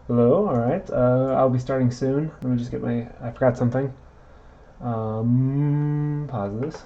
Hello, alright. I'll be starting soon. Let me just get my. I forgot something. Pause this.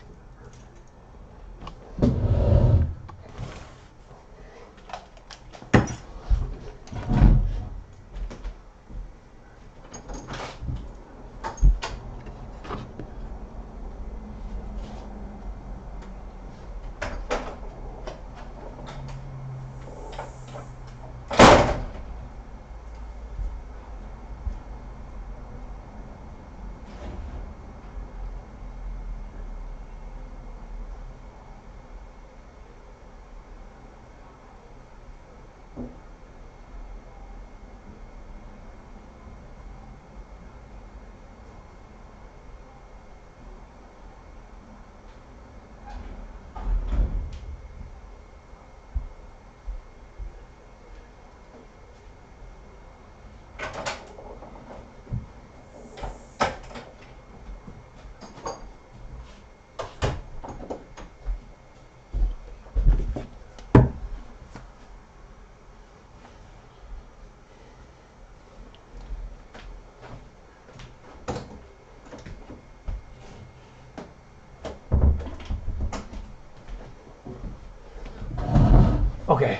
Okay.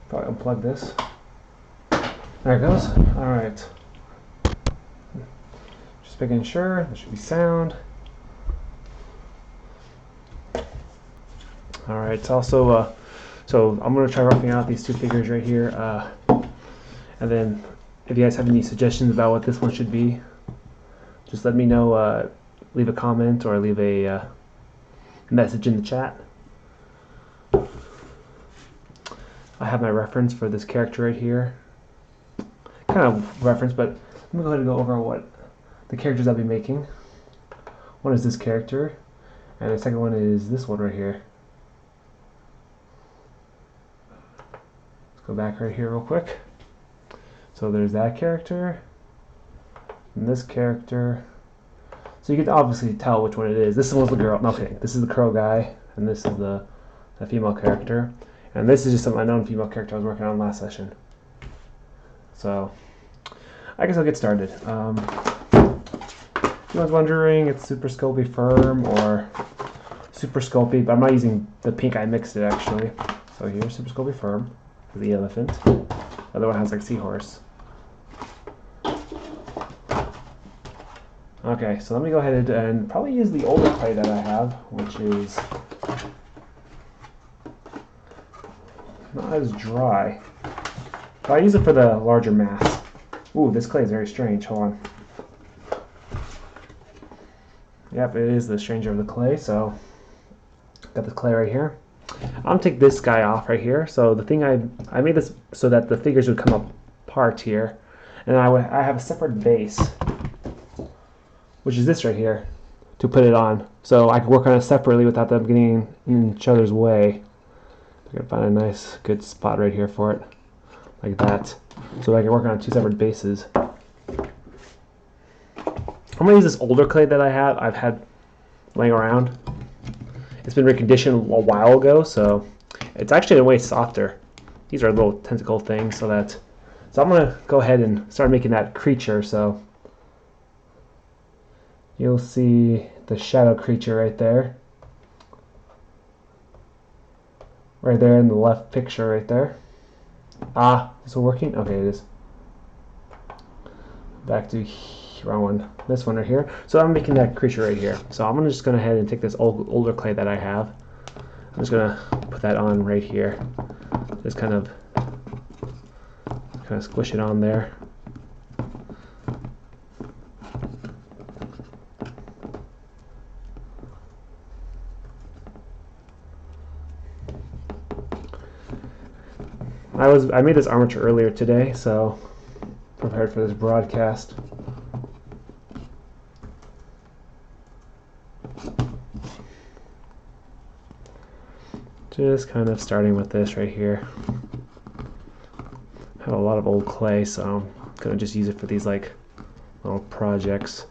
Probably unplug this. There it goes. Alright. Just making sure. There should be sound. Alright, it's also, so I'm going to try roughing out these two figures right here. And then if you guys have any suggestions about what this one should be, just let me know. Leave a comment or leave a message in the chat. I have my reference for this character right here. Kind of reference, but I'm going to go ahead and go over what the characters I'll be making. One is this character, and the second one is this one right here. Let's go back right here real quick. So there's that character, and this character. So you can obviously tell which one it is. This one's the girl. No, okay, this is the crow guy, and this is the female character. And this is just some unknown female character I was working on last session. So I guess I'll get started. If you was wondering, it's Super Sculpey Firm or Super Sculpey, but I'm not using the pink. I mixed it actually. So here's Super Sculpey Firm, the elephant. The other one has like seahorse. Okay, so let me go ahead and probably use the older clay that I have, which is not as dry. But I use it for the larger mass. Ooh, this clay is very strange. Hold on. Yep, it is the stranger of the clay. So got the clay right here. I'm gonna take this guy off right here. So the thing I made this so that the figures would come apart here, and I have a separate base, which is this right here, to put it on. So I can work on it separately without them getting in each other's way. I can find a nice good spot right here for it, like that. So I can work on two separate bases. I'm gonna use this older clay that I've had laying around. It's been reconditioned a while ago, so it's actually in a way softer. These are little tentacle things, so I'm gonna go ahead and start making that creature. So you'll see the shadow creature right there. Right there in the left picture right there. Ah, is it working? Okay, it is. Back to wrong one. This one right here. So I'm making that creature right here. So I'm gonna just go ahead and take this older clay that I have. I'm just gonna put that on right here. Just kind of squish it on there. I made this armature earlier today, so prepared for this broadcast. Just kind of starting with this right here. I have a lot of old clay, so I'm gonna just use it for these like little projects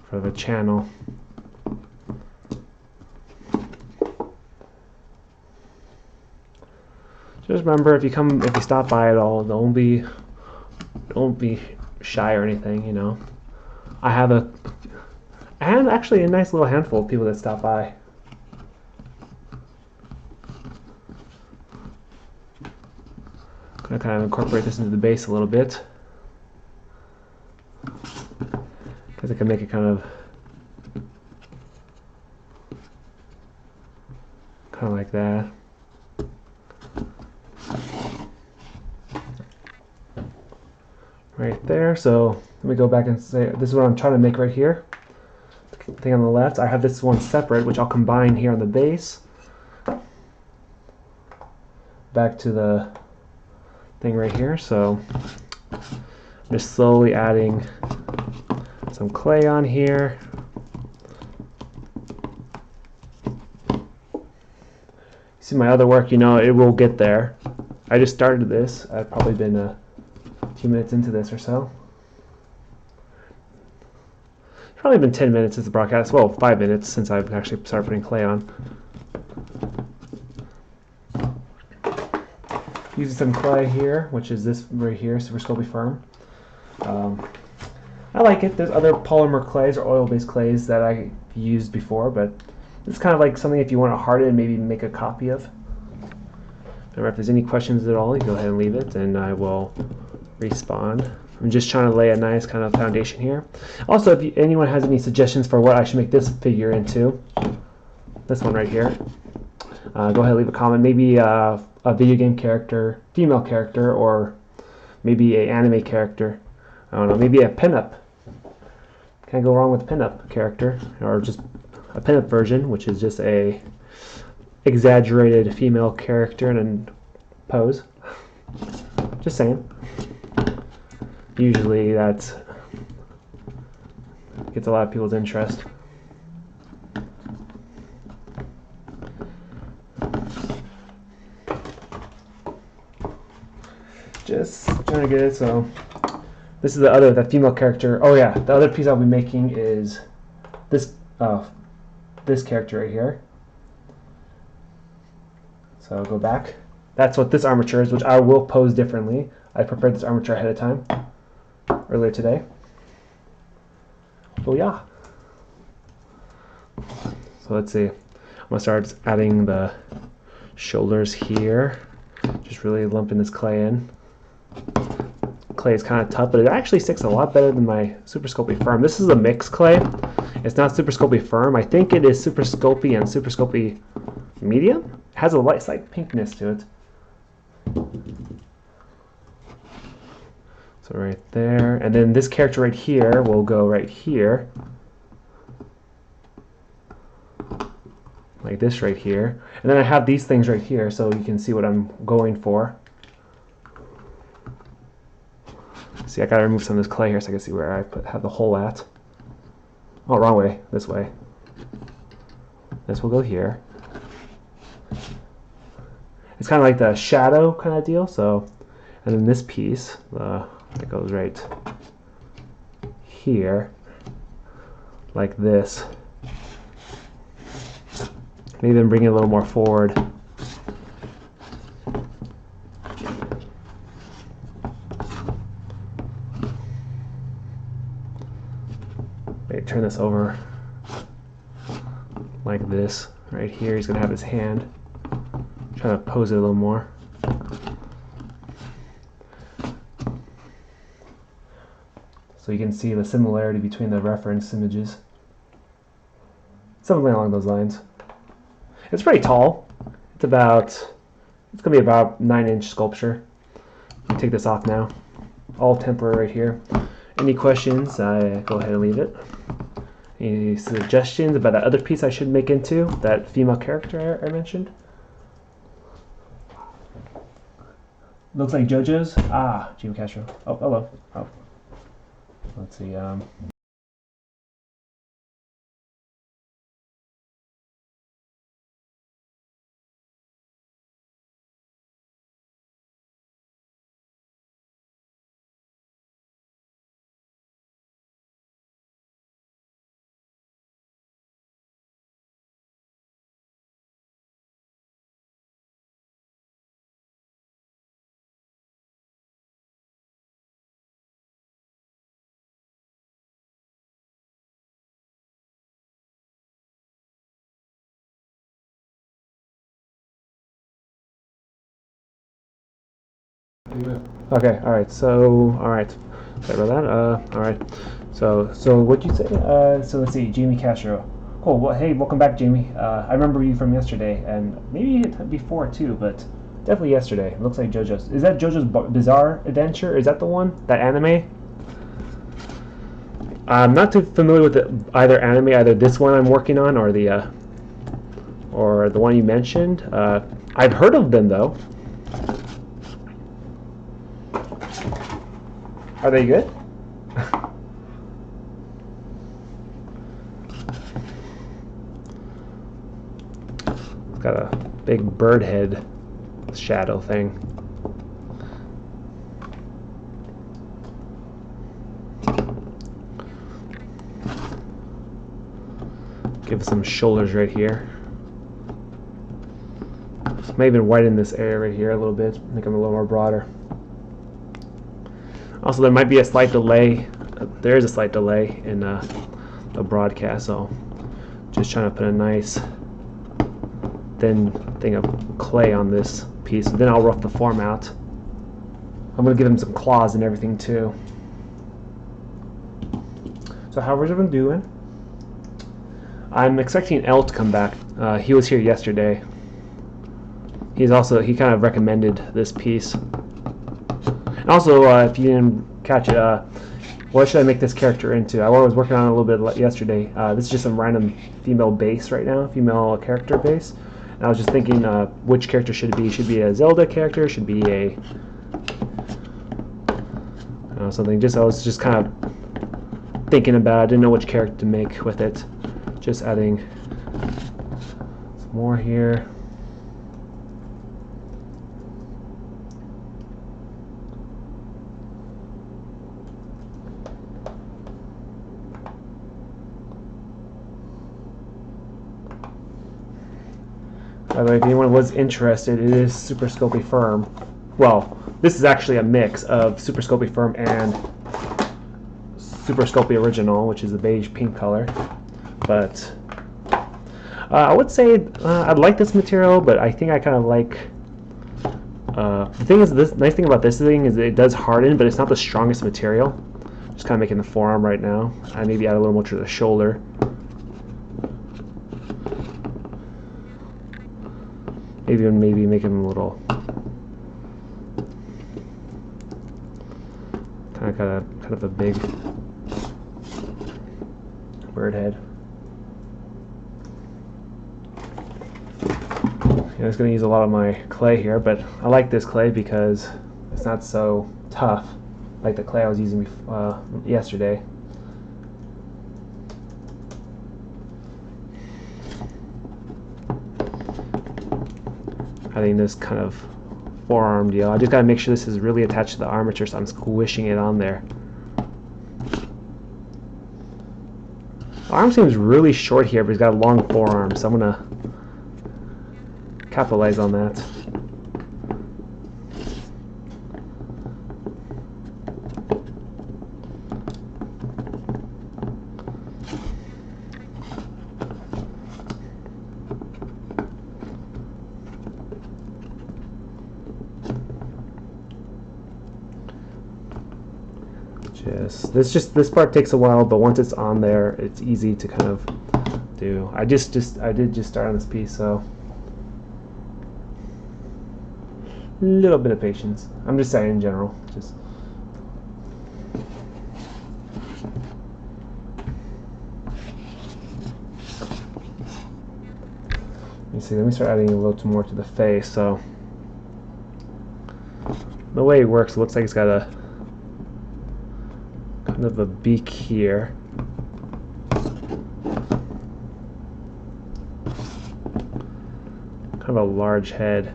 for the channel. Just remember, if you stop by at all, don't be shy or anything. You know, I have actually a nice little handful of people that stop by. I'm gonna kind of incorporate this into the base a little bit, because I can make it kind of like that. Right there. So let me go back and say, this is what I'm trying to make right here. The thing on the left, I have this one separate, which I'll combine here on the base. Back to the thing right here. So I'm just slowly adding some clay on here. See my other work, you know, it will get there. I just started this. I've probably been a few minutes into this or so. It's probably been 10 minutes since the broadcast. Well, 5 minutes since I've actually started putting clay on. Using some clay here, which is this right here, Super Sculpting Firm. I like it. There's other polymer clays or oil-based clays that I've used before, but it's kind of like something if you want to harden and maybe make a copy of. Remember, if there's any questions at all, you go ahead and leave it, and I will respond. I'm just trying to lay a nice kind of foundation here. Also, if anyone has any suggestions for what I should make this figure into, this one right here, go ahead and leave a comment. Maybe a video game character, female character, or maybe an anime character. I don't know, maybe a pinup. Can't go wrong with a pinup character, or just a pinup version, which is just a exaggerated female character in a pose. Just saying. Usually that gets a lot of people's interest. Just trying to get it. So this is the female character. Oh yeah, the other piece I'll be making is this this character right here. So I'll go back. That's what this armature is, which I will pose differently. I prepared this armature ahead of time earlier today. Oh yeah. So let's see. I'm gonna start adding the shoulders here. Just really lumping this clay in. Clay is kind of tough, but it actually sticks a lot better than my Super Sculpting Firm. This is a mixed clay. It's not Super Sculpting Firm. I think it is Super Sculpting and Super Sculpting Medium. It has a slight pinkness to it. So right there, and then this character right here will go right here, like this right here, and then I have these things right here, so you can see what I'm going for. See, I gotta remove some of this clay here so I can see where I have the hole at. Oh, wrong way. This way. This will go here. It's kind of like the shadow kind of deal. So, and then this piece, it goes right here, like this. Maybe then bring it a little more forward. Maybe turn this over like this. Right here, he's gonna have his hand. Try to pose it a little more. So you can see the similarity between the reference images. Something along those lines. It's pretty tall. It's gonna be about 9-inch sculpture. I'll take this off now. All temporary right here. Any questions, go ahead and leave it. Any suggestions about that other piece I should make into, that female character I mentioned? Looks like JoJo's. Ah, Jim Castro. Oh, hello. Oh. Let's see. Okay, alright, so, alright. Sorry about that. Alright. So what'd you say? So let's see, Jamie Castro. Cool, well, hey, welcome back, Jamie. I remember you from yesterday, and maybe before too, but definitely yesterday. It looks like JoJo's. Is that JoJo's Bizarre Adventure? Is that the one? That anime? I'm not too familiar with either anime, either this one I'm working on or the one you mentioned. I've heard of them though. Are they good? It's got a big bird head shadow thing. Give some shoulders right here. Might even widen this area right here a little bit, make them a little more broader. Also, there might be a slight delay. There is a slight delay in the broadcast, so just trying to put a nice thin thing of clay on this piece. Then I'll rough the form out. I'm going to give him some claws and everything too. So how's everyone doing? I'm expecting Elle to come back. He was here yesterday. He kind of recommended this piece. And also, if you didn't catch it, what should I make this character into? I was working on it a little bit yesterday. This is just some random female base right now, female character base. And I was just thinking, which character should it be? Should it be a Zelda character? Should it be a something? I was just kind of thinking about it. I didn't know which character to make with it. Just adding some more here. By the way, if anyone was interested, it is Super Sculpting Firm. Well, this is actually a mix of Super Sculpting Firm and Super Sculpting Original, which is the beige pink color. But I would say I'd like this material, but I think I kind of like. The thing is, this nice thing about this thing is it does harden, but it's not the strongest material. Just kind of making the forearm right now. I maybe add a little more to the shoulder. Maybe make him a little kind of a big bird head. I'm just going to use a lot of my clay here, but I like this clay because it's not so tough like the clay I was using yesterday. Adding this kind of forearm deal. I just got to make sure this is really attached to the armature, so I'm squishing it on there. The arm seems really short here, but he's got a long forearm, so I'm going to capitalize on that. This part takes a while, but once it's on there, it's easy to kind of do. I did just start on this piece, so a little bit of patience. I'm just saying in general. Just let me start adding a little more to the face. So the way it works, it looks like it's got a kind of a beak here. Kind of a large head.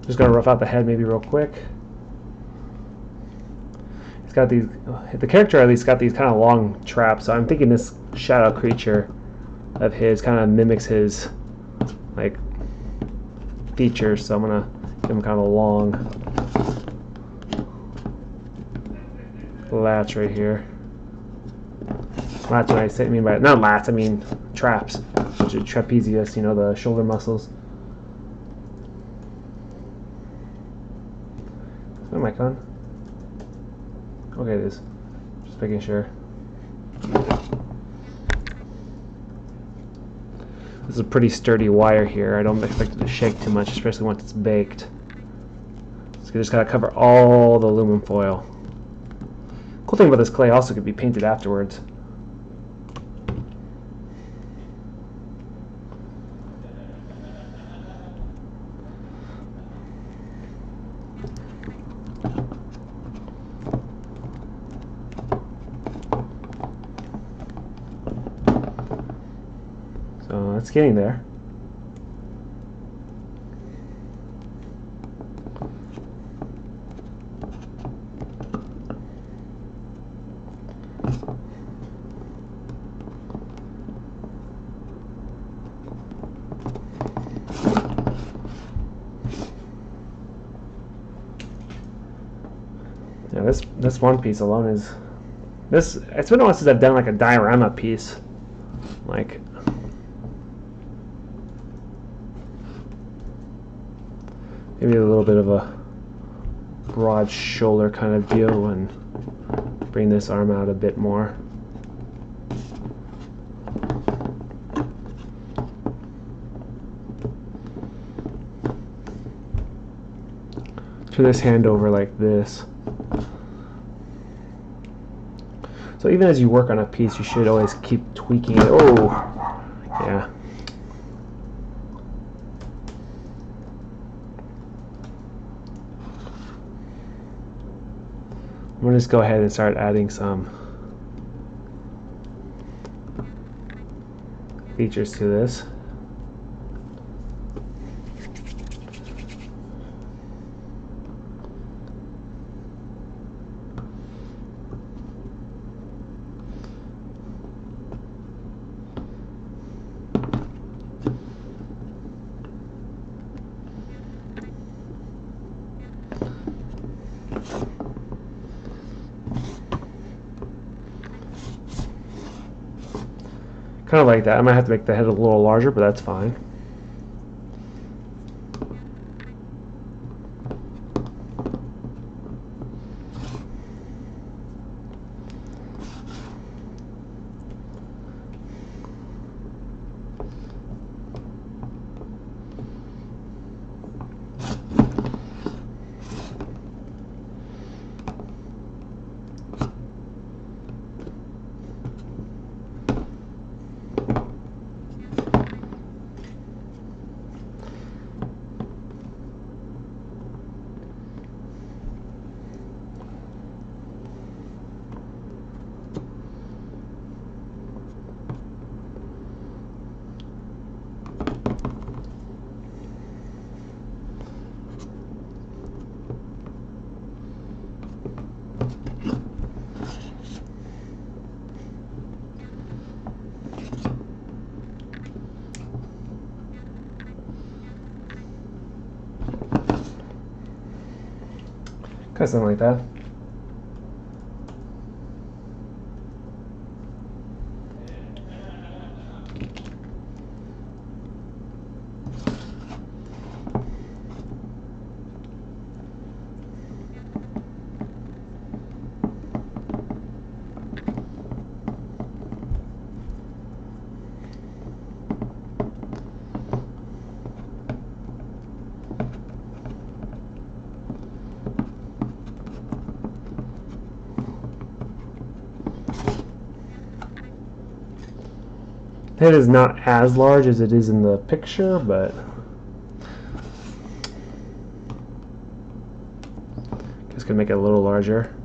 Just gonna rough out the head maybe real quick. He's got these, the character at least got these kind of long traps, so I'm thinking this shadow creature of his kind of mimics his like features, so I'm gonna give him kind of a long latch right here. Lats, when I say, I mean by not lats, I mean traps, which is trapezius. You know, the shoulder muscles. Is my mic on? Okay, it is. Just making sure. This is a pretty sturdy wire here. I don't expect it to shake too much, especially once it's baked. So you just gotta cover all the aluminum foil. Cool thing about this clay also could be painted afterwards. So it's getting there. Yeah, this one piece alone is this. It's been a while since I've done like a diorama piece, like. Maybe a little bit of a broad shoulder kind of deal and bring this arm out a bit more. Turn this hand over like this. So even as you work on a piece, you should always keep tweaking it. Oh, yeah. I'm going to just go ahead and start adding some features to this. Kind of like that. I might have to make the head a little larger, but that's fine. Kind of something like that. Head is not as large as it is in the picture, but just gonna make it a little larger.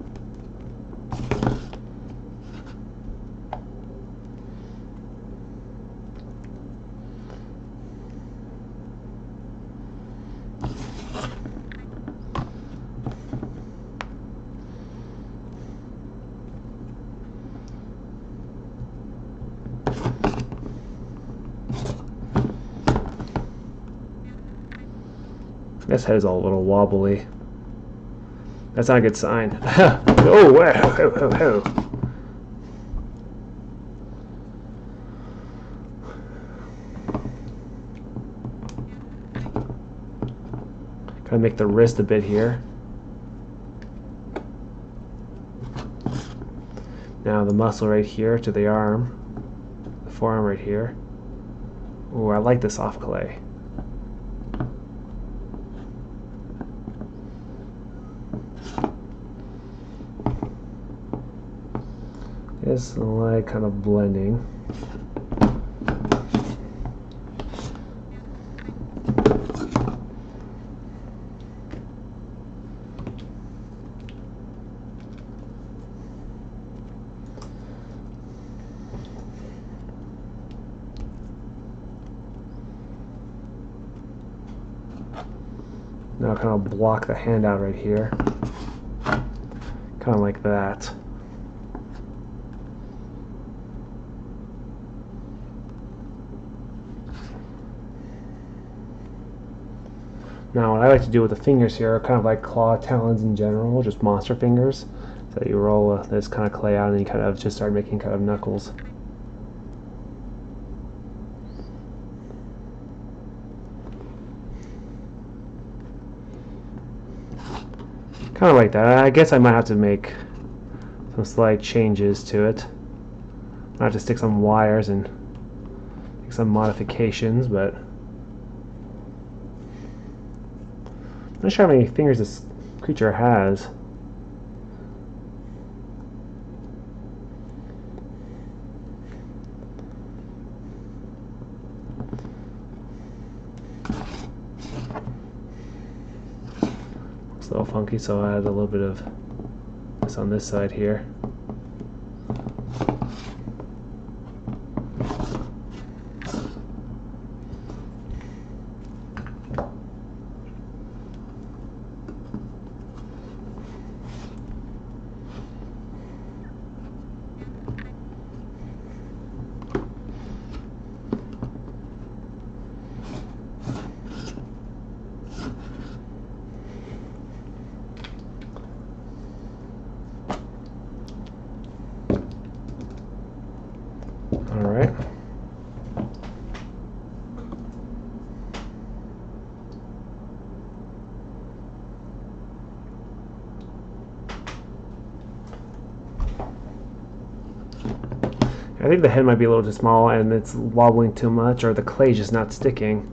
This head is all a little wobbly. That's not a good sign. Oh, whoa, ho, ho, ho. Kind of make the wrist a bit here. Now the muscle right here to the arm, the forearm right here. Ooh, I like this soft clay. Just like kind of blending. Now kind of block the hand out right here. Kind of like that. Now what I like to do with the fingers here are kind of like claw talons in general, just monster fingers. So you roll this kind of clay out and you kind of just start making kind of knuckles. Kind of like that. I guess I might have to make some slight changes to it. I have to stick some wires and make some modifications, but I'm not sure how many fingers this creature has. It's a little funky, so I add a little bit of this on this side here. Alright. I think the head might be a little too small and it's wobbling too much, or the clay's just not sticking.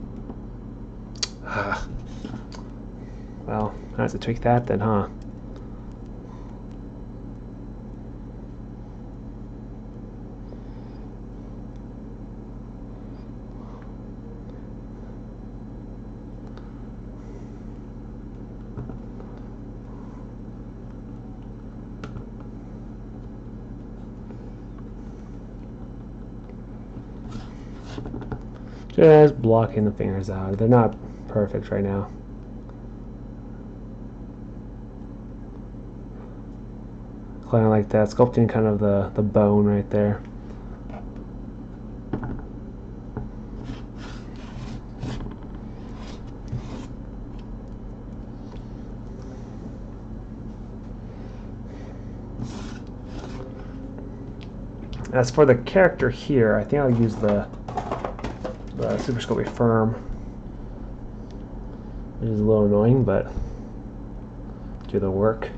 Well, I have to tweak that then, huh? Just blocking the fingers out. They're not perfect right now. Kind of like that, sculpting kind of the bone right there. As for the character here, I think I'll use the Super Sculpting Firm, which is a little annoying, but do the work.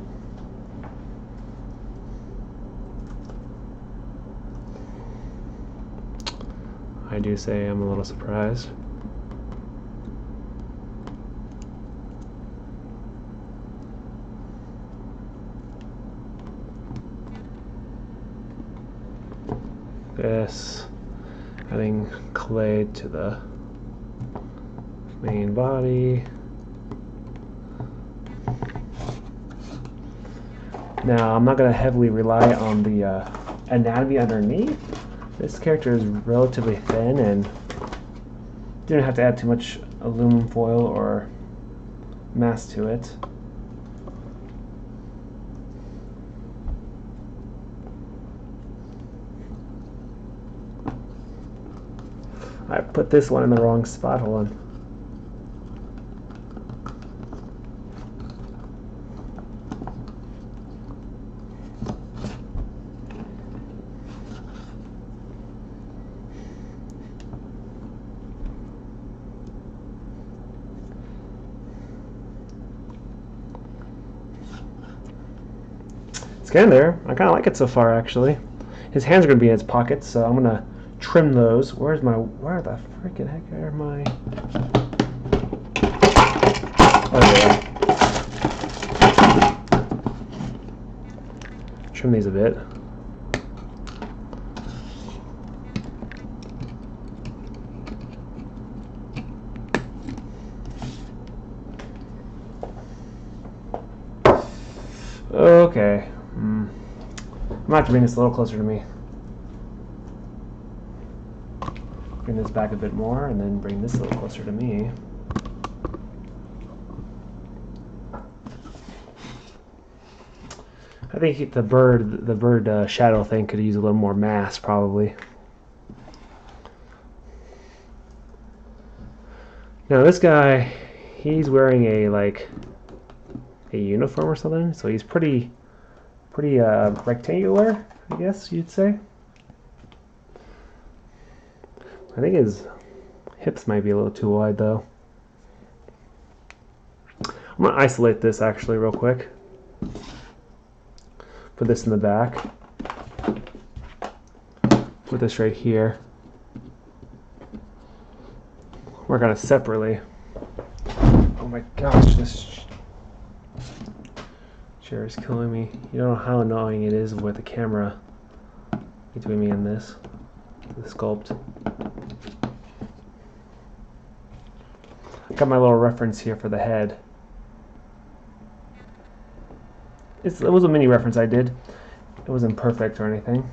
I do say I'm a little surprised. This, adding clay to the main body. Now I'm not going to heavily rely on the anatomy underneath. This character is relatively thin and didn't have to add too much aluminum foil or mass to it. I put this one in the wrong spot. Hold on. It's getting there. I kind of like it so far, actually. His hands are going to be in his pockets, so I'm going to trim those. Where the freaking heck are my... Oh, yeah. Trim these a bit. Okay. I'm going to have to bring this a little closer to me. Bring this back a bit more, and then bring this a little closer to me. I think the bird shadow thing could use a little more mass, probably. Now this guy, he's wearing a uniform or something, so he's pretty rectangular, I guess you'd say. I think his hips might be a little too wide, though. I'm gonna isolate this actually real quick. Put this in the back. Put this right here. Work on it separately. Oh my gosh, this chair is killing me. You don't know how annoying it is with the camera between me and this, the sculpt. Got my little reference here for the head. It was a mini reference I did. It wasn't perfect or anything.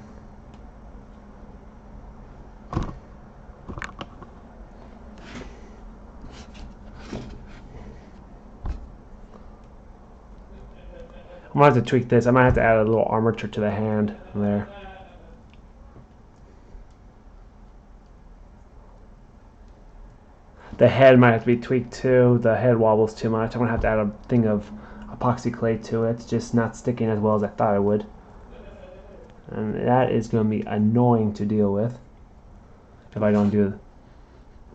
I'm gonna have to tweak this. I might have to add a little armature to the hand there. The head might have to be tweaked too. The head wobbles too much. I'm gonna have to add a thing of epoxy clay to it. It's just not sticking as well as I thought it would. And that is gonna be annoying to deal with if I don't do.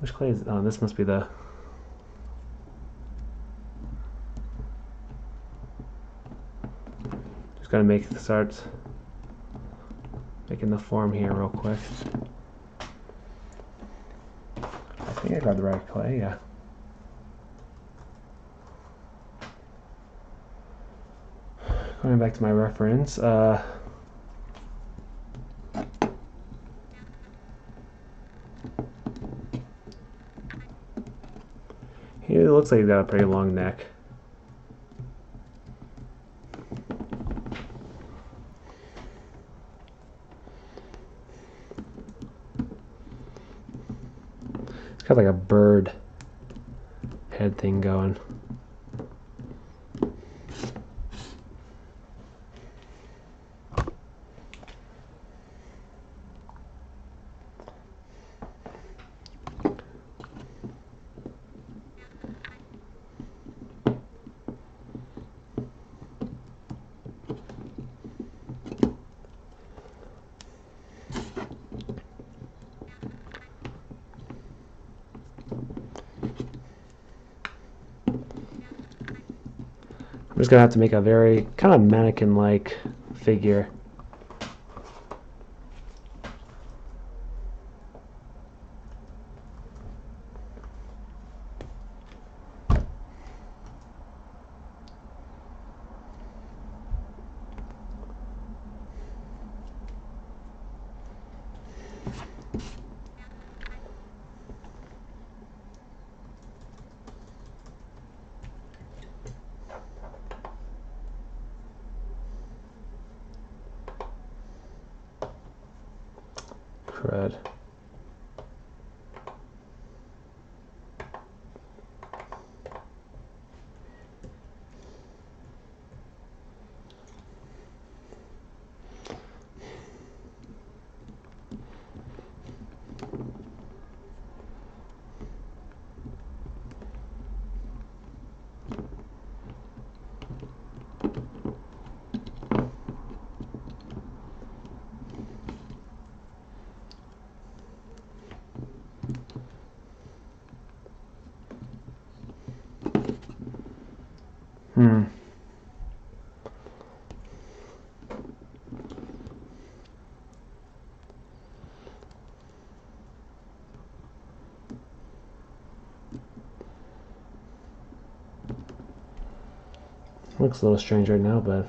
Which clay is? Oh, this must be the. Just gotta start making the form here real quick. I think I got the right clay, yeah. Going back to my reference, he looks like he's got a pretty long neck. It's got like a bird head thing going. I'm just gonna have to make a very kind of mannequin-like figure. Crud. Looks a little strange right now, but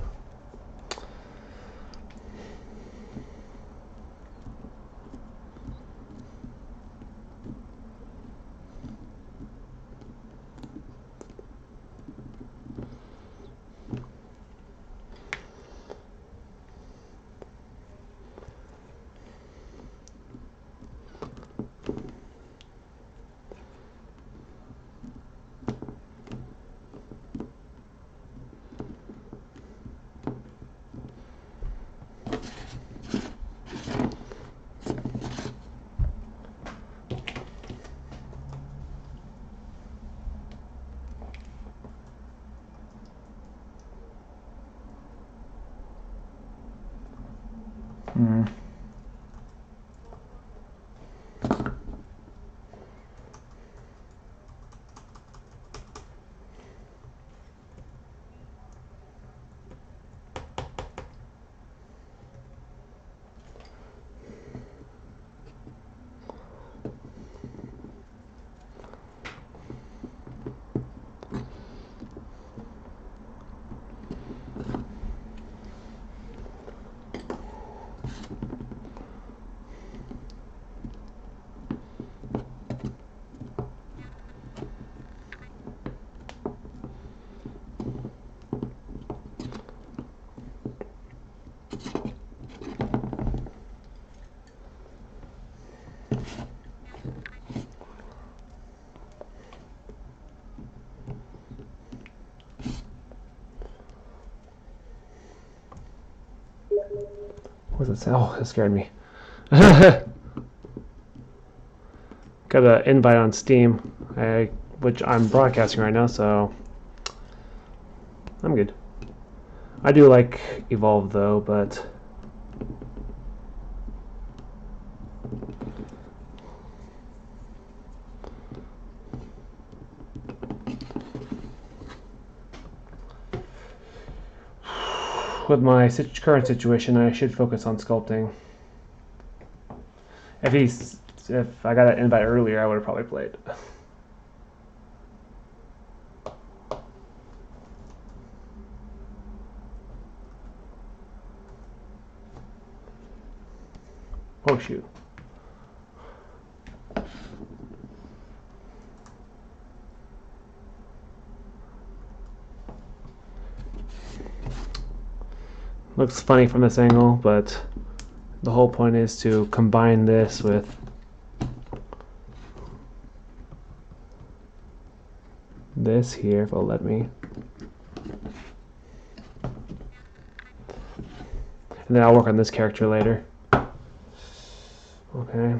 what's it say? Oh, that scared me. Got an invite on Steam, which I'm broadcasting right now, so I'm good. I do like Evolve though, but with my current situation, I should focus on sculpting. If I got an invite earlier, I would have probably played. Oh shoot. Looks funny from this angle, but the whole point is to combine this with this here, if it'll let me. And then I'll work on this character later. Okay.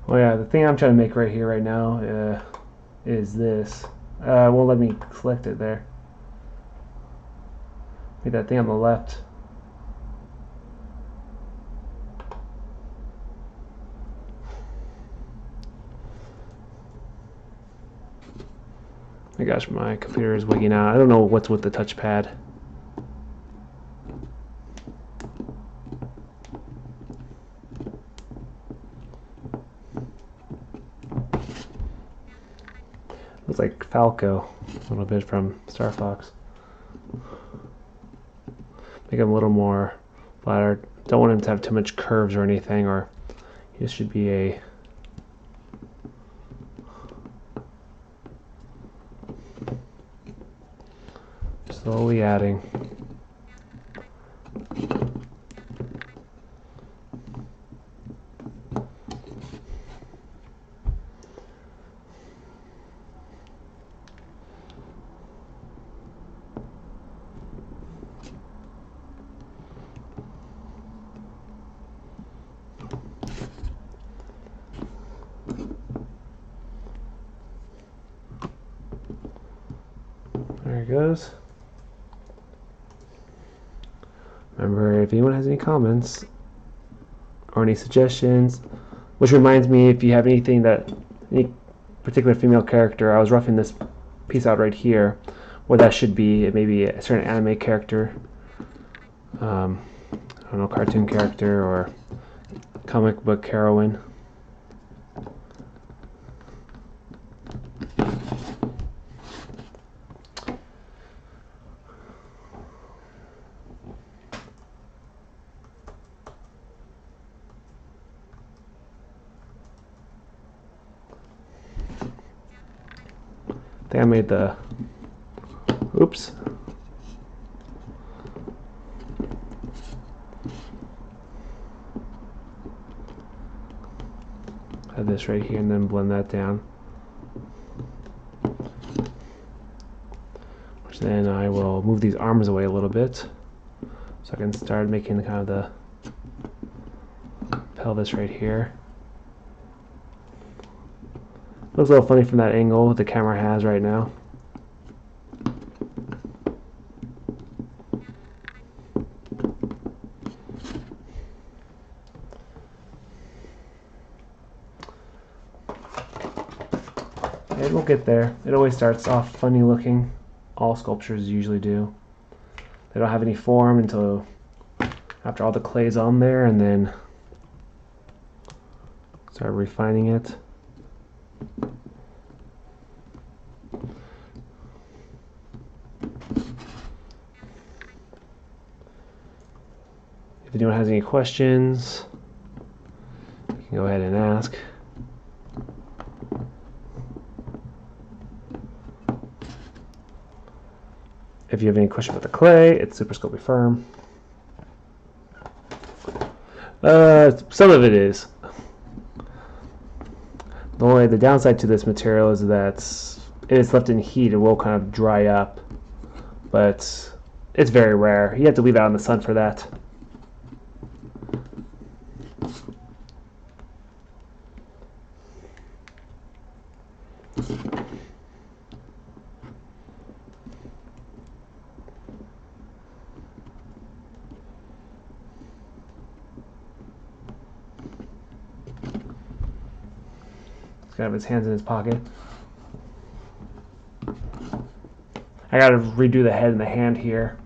Oh yeah, the thing I'm trying to make right here, right now, is this. Won't let me select it there. Make that thing on the left. My gosh, my computer is wigging out. I don't know what's with the touchpad. Looks like Falco a little bit from Star Fox. Make him a little more flatter. Don't want him to have too much curves or anything, or he should be a slowly adding. There it goes. Remember, if anyone has any comments or any suggestions, which reminds me, if you have anything any particular female character, I was roughing this piece out right here, where that should be, maybe a certain anime character. I don't know, cartoon character or comic book heroine. I think I made the, oops. Have this right here and then blend that down. Which then I will move these arms away a little bit so I can start making the kind of the pelvis right here. Looks a little funny from that angle the camera has right now. It will get there. It always starts off funny looking. All sculptures usually do. They don't have any form until after all the clay's on there, and then start refining it. If anyone has any questions, you can go ahead and ask. If you have any question about the clay, it's super sculpting firm. Some of it is. The downside to this material is that if it's left in heat, it will kind of dry up, but it's very rare. You have to leave it out in the sun for that. He's got his hands in his pocket. I gotta redo the head and the hand here.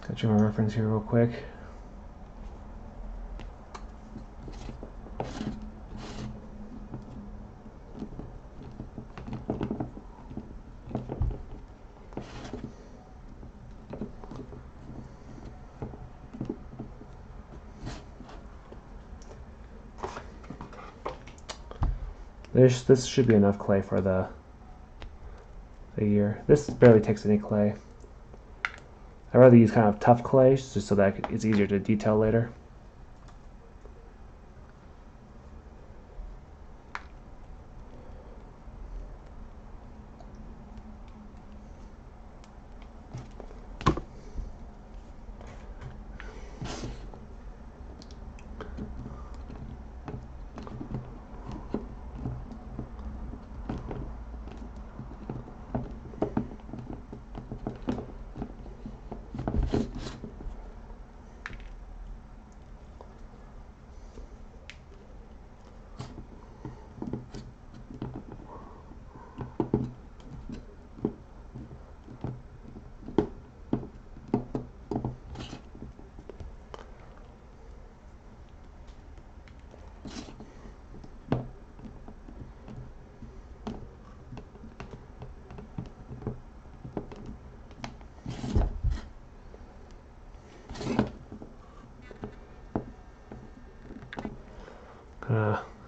Got you my reference here real quick. This should be enough clay for the year. This barely takes any clay. I'd rather use kind of tough clay just so that it's easier to detail later.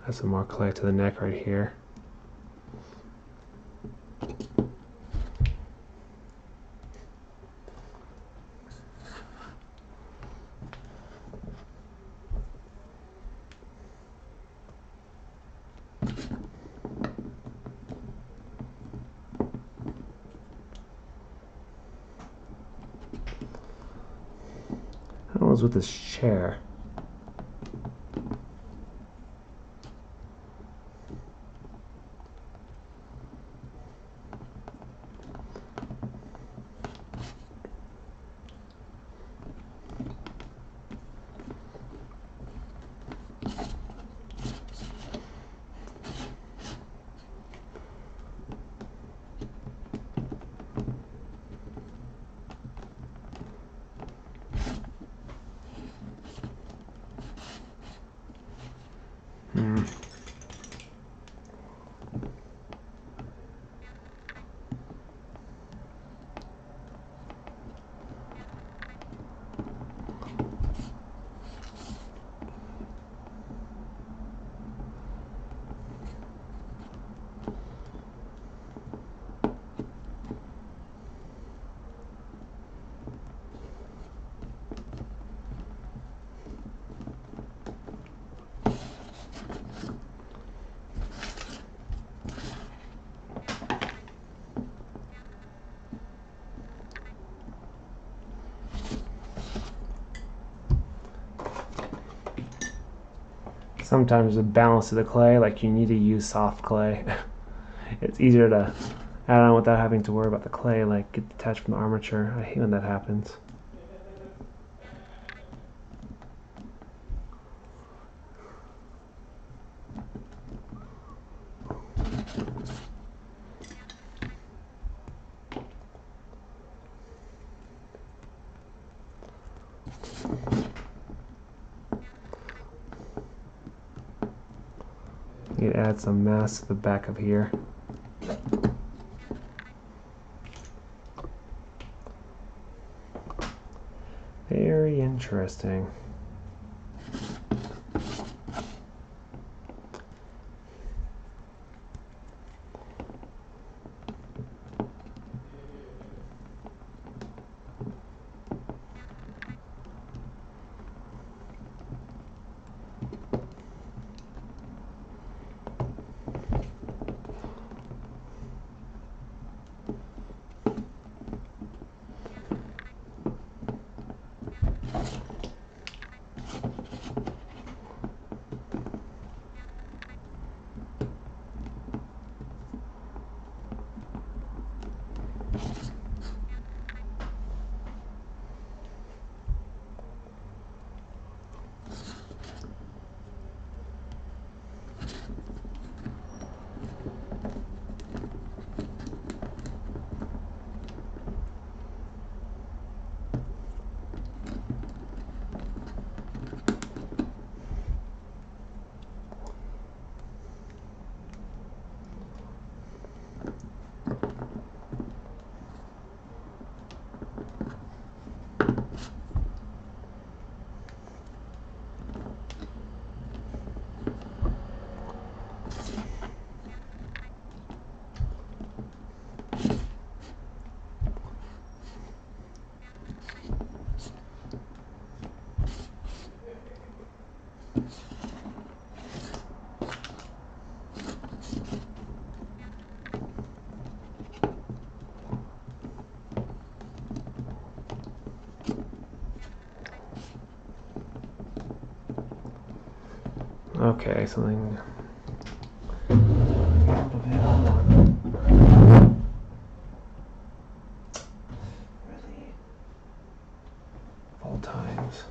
Add some more clay to the neck right here. What was with this chair? Sometimes the balance of the clay, like you need to use soft clay. It's easier to add on without having to worry about the clay, like get detached from the armature. I hate when that happens. You add some mass to the back of here. Very interesting. Okay, something. Really? Of all times.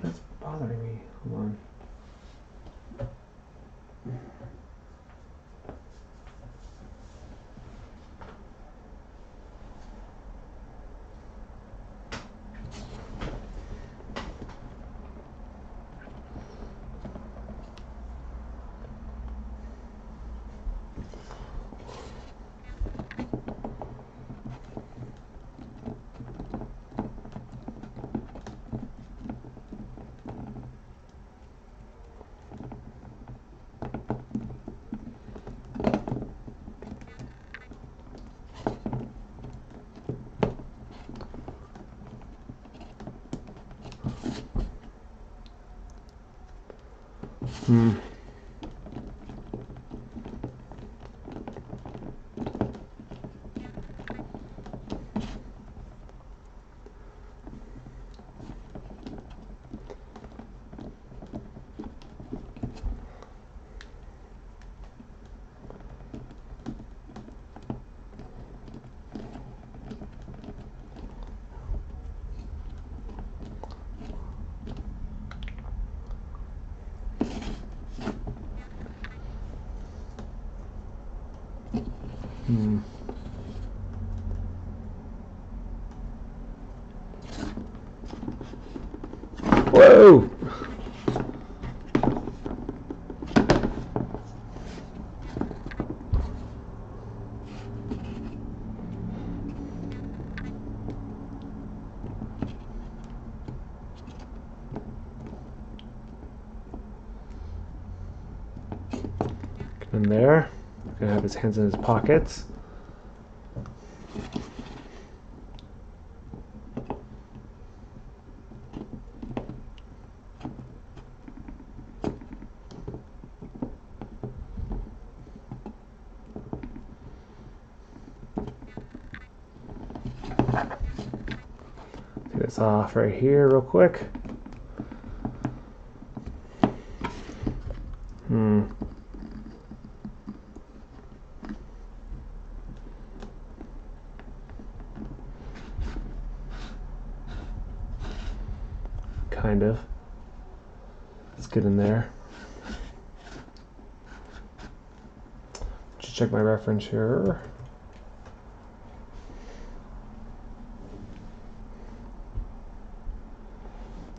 That's bothering me. Hold on. Hmm. Hmm. Whoa! Get in there. Gonna have his hands in his pockets. Take this off right here real quick. Hmm. Kind of. Let's get in there. Just check my reference here.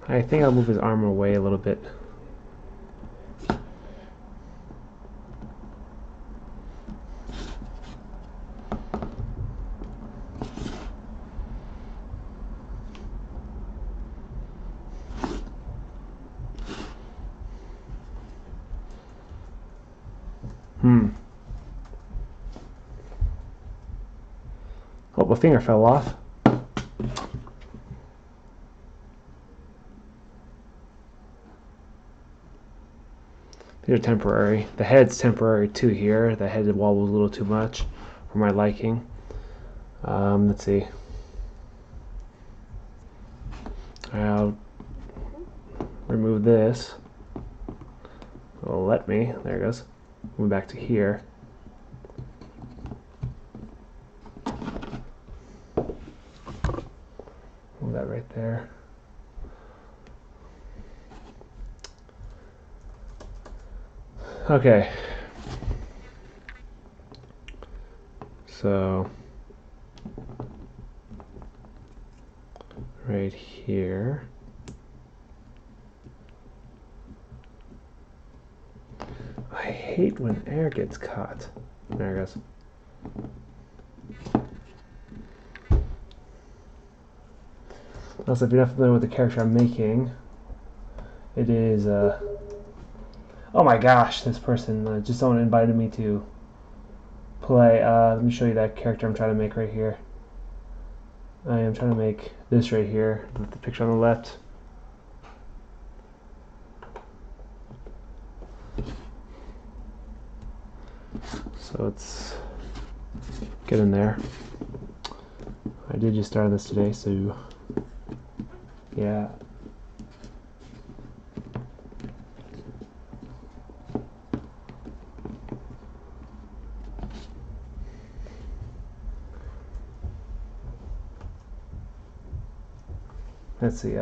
I think I'll move his arm away a little bit. Oh, my finger fell off. These are temporary. The head's temporary too here. The head wobbles a little too much for my liking. Let's see. I'll remove this. It'll let me. There it goes. Move back to here. Move that right there. Okay. So right here. I hate when air gets caught. There it goes. Also, if you're not familiar with the character I'm making, it is, oh my gosh, this person, just someone invited me to play. Let me show you that character I'm trying to make right here. I am trying to make this right here, with the picture on the left. So let's get in there. I did just start this today, so yeah. Let's see,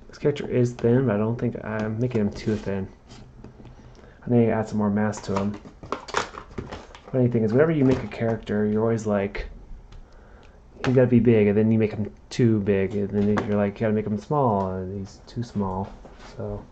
This character is thin, but I don't think I'm making him too thin. I need to add some more mass to him. Funny thing is, whenever you make a character, you're always like, he's gotta be big, and then you make him too big, and then you're like, you gotta make him small, and he's too small. So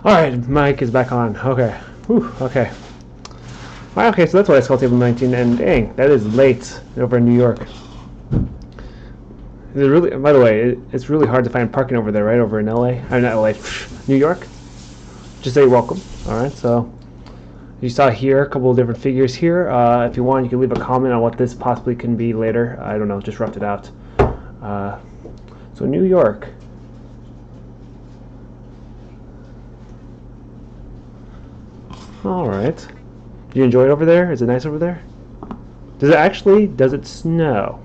Alright, mic is back on. Okay. Whew, okay. Alright, okay, so that's why I called table 19, and dang, that is late over in New York. Really, by the way, it's really hard to find parking over there, right? Over in LA? Not LA, New York? Just say welcome. Alright, so you saw here a couple of different figures here. If you want, you can leave a comment on what this possibly can be later. I don't know, just roughed it out. So New York. Alright. Do you enjoy it over there? Is it nice over there? Does it snow?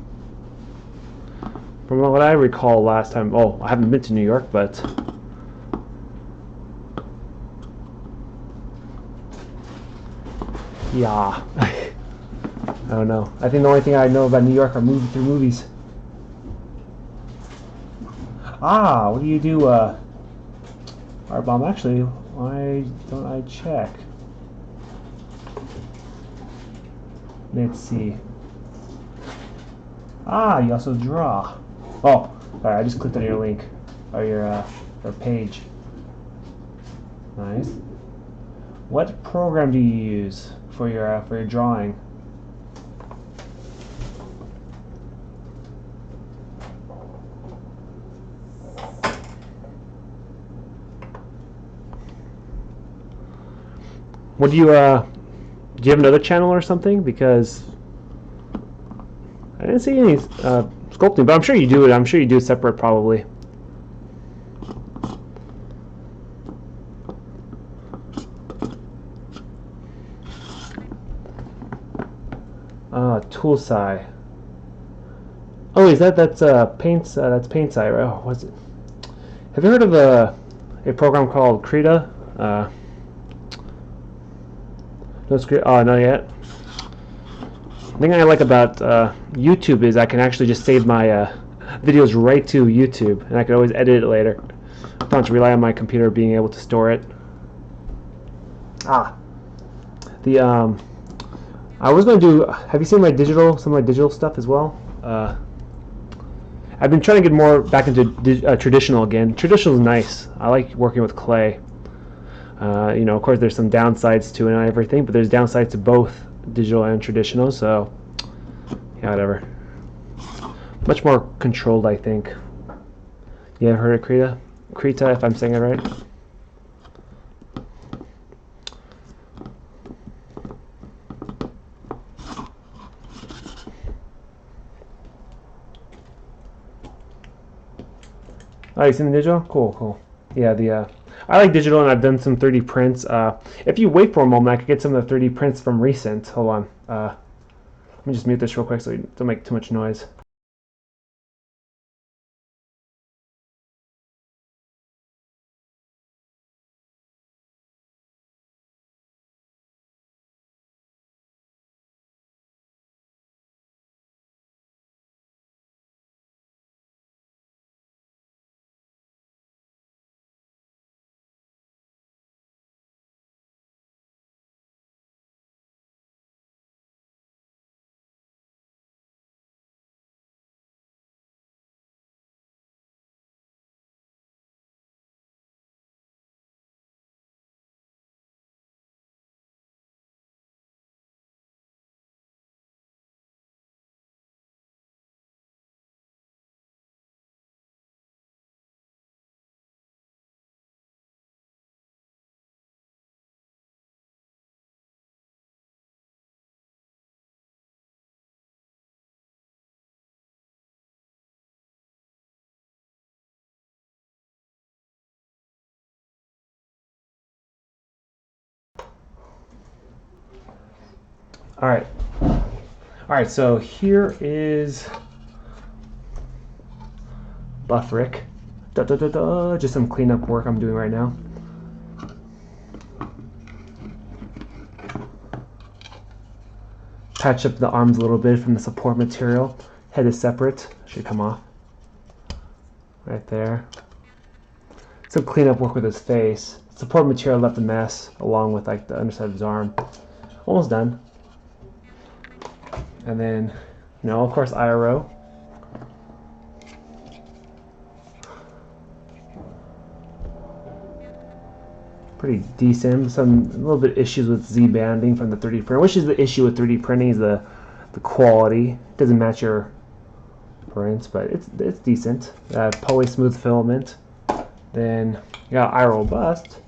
From what I recall last time, I haven't been to New York, but yeah. I don't know. I think the only thing I know about New York are through movies. What do you do, R-Bomb? Actually, why don't I check? Let's see. You also draw. Oh, sorry, I just clicked on your link, or your page. Nice. What program do you use for your drawing? What do you have another channel or something? Because I didn't see any sculpting, but I'm sure you do it. I'm sure you do it separate, probably. Toolsci. Oh, is that's paints? That's Paintsci, right? Oh, what's it? Have you heard of a program called Krita? No, not yet. The thing I like about YouTube is I can actually just save my videos right to YouTube, and I can always edit it later. I don't have to rely on my computer being able to store it. I was going to do. Have you seen some of my digital stuff as well? I've been trying to get more back into traditional again. Traditional is nice. I like working with clay. Of course, there's some downsides to it and everything, but there's downsides to both digital and traditional. So, yeah, whatever. Much more controlled, I think. You ever heard of Krita? Krita, if I'm saying it right. Oh, you seen the digital? Cool. Yeah, I like digital, and I've done some 3D prints. If you wait for a moment, I could get some of the 3D prints from recent. Hold on. Let me just mute this real quick so you don't make too much noise. All right. So here is Buffrick. Just some cleanup work I'm doing right now. Patch up the arms a little bit from the support material. Head is separate. Should come off. Right there. Some cleanup work with his face. Support material left a mess, along with like the underside of his arm. Almost done. And then, of course, IRO. pretty decent. Some a little bit issues with Z banding from the 3D printer, which is the issue with 3D printing, is the quality. It doesn't match your prints, but it's decent. Poly smooth filament. Then you got iRobust,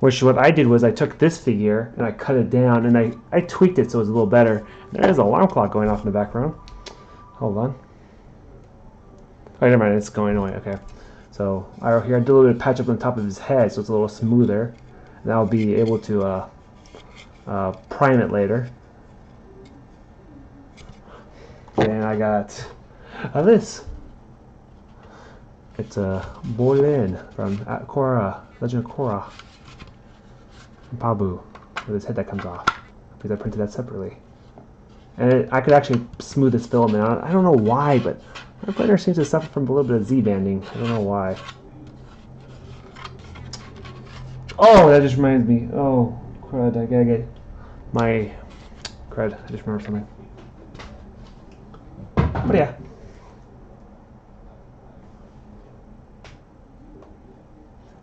which what I did was I took this figure and I cut it down and I tweaked it so it was a little better. There's an alarm clock going off in the background. Hold on. Oh, never mind, it's going away. Okay. So here I did a little bit of patch up on top of his head so it's a little smoother. And I'll be able to prime it later. And I got this. It's a Bolin from Korra, Legend of Korra. Babu, with his head that comes off, because I printed that separately. And I could actually smooth this filament out. I don't know why, but my printer seems to suffer from a little bit of Z banding. I don't know why. Oh, that just reminds me. Oh, crud, I gotta get my crud. I just remembered something. But yeah.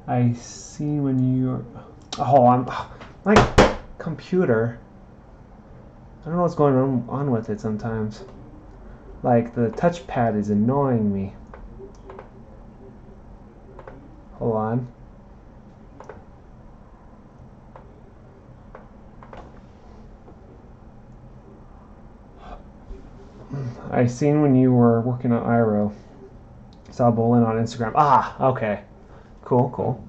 I see when you're... Oh, my computer. I don't know what's going on with it sometimes. Like, the touchpad is annoying me. Hold on. I seen when you were working on Iro. Saw Bolin on Instagram. Ah, okay. Cool, cool.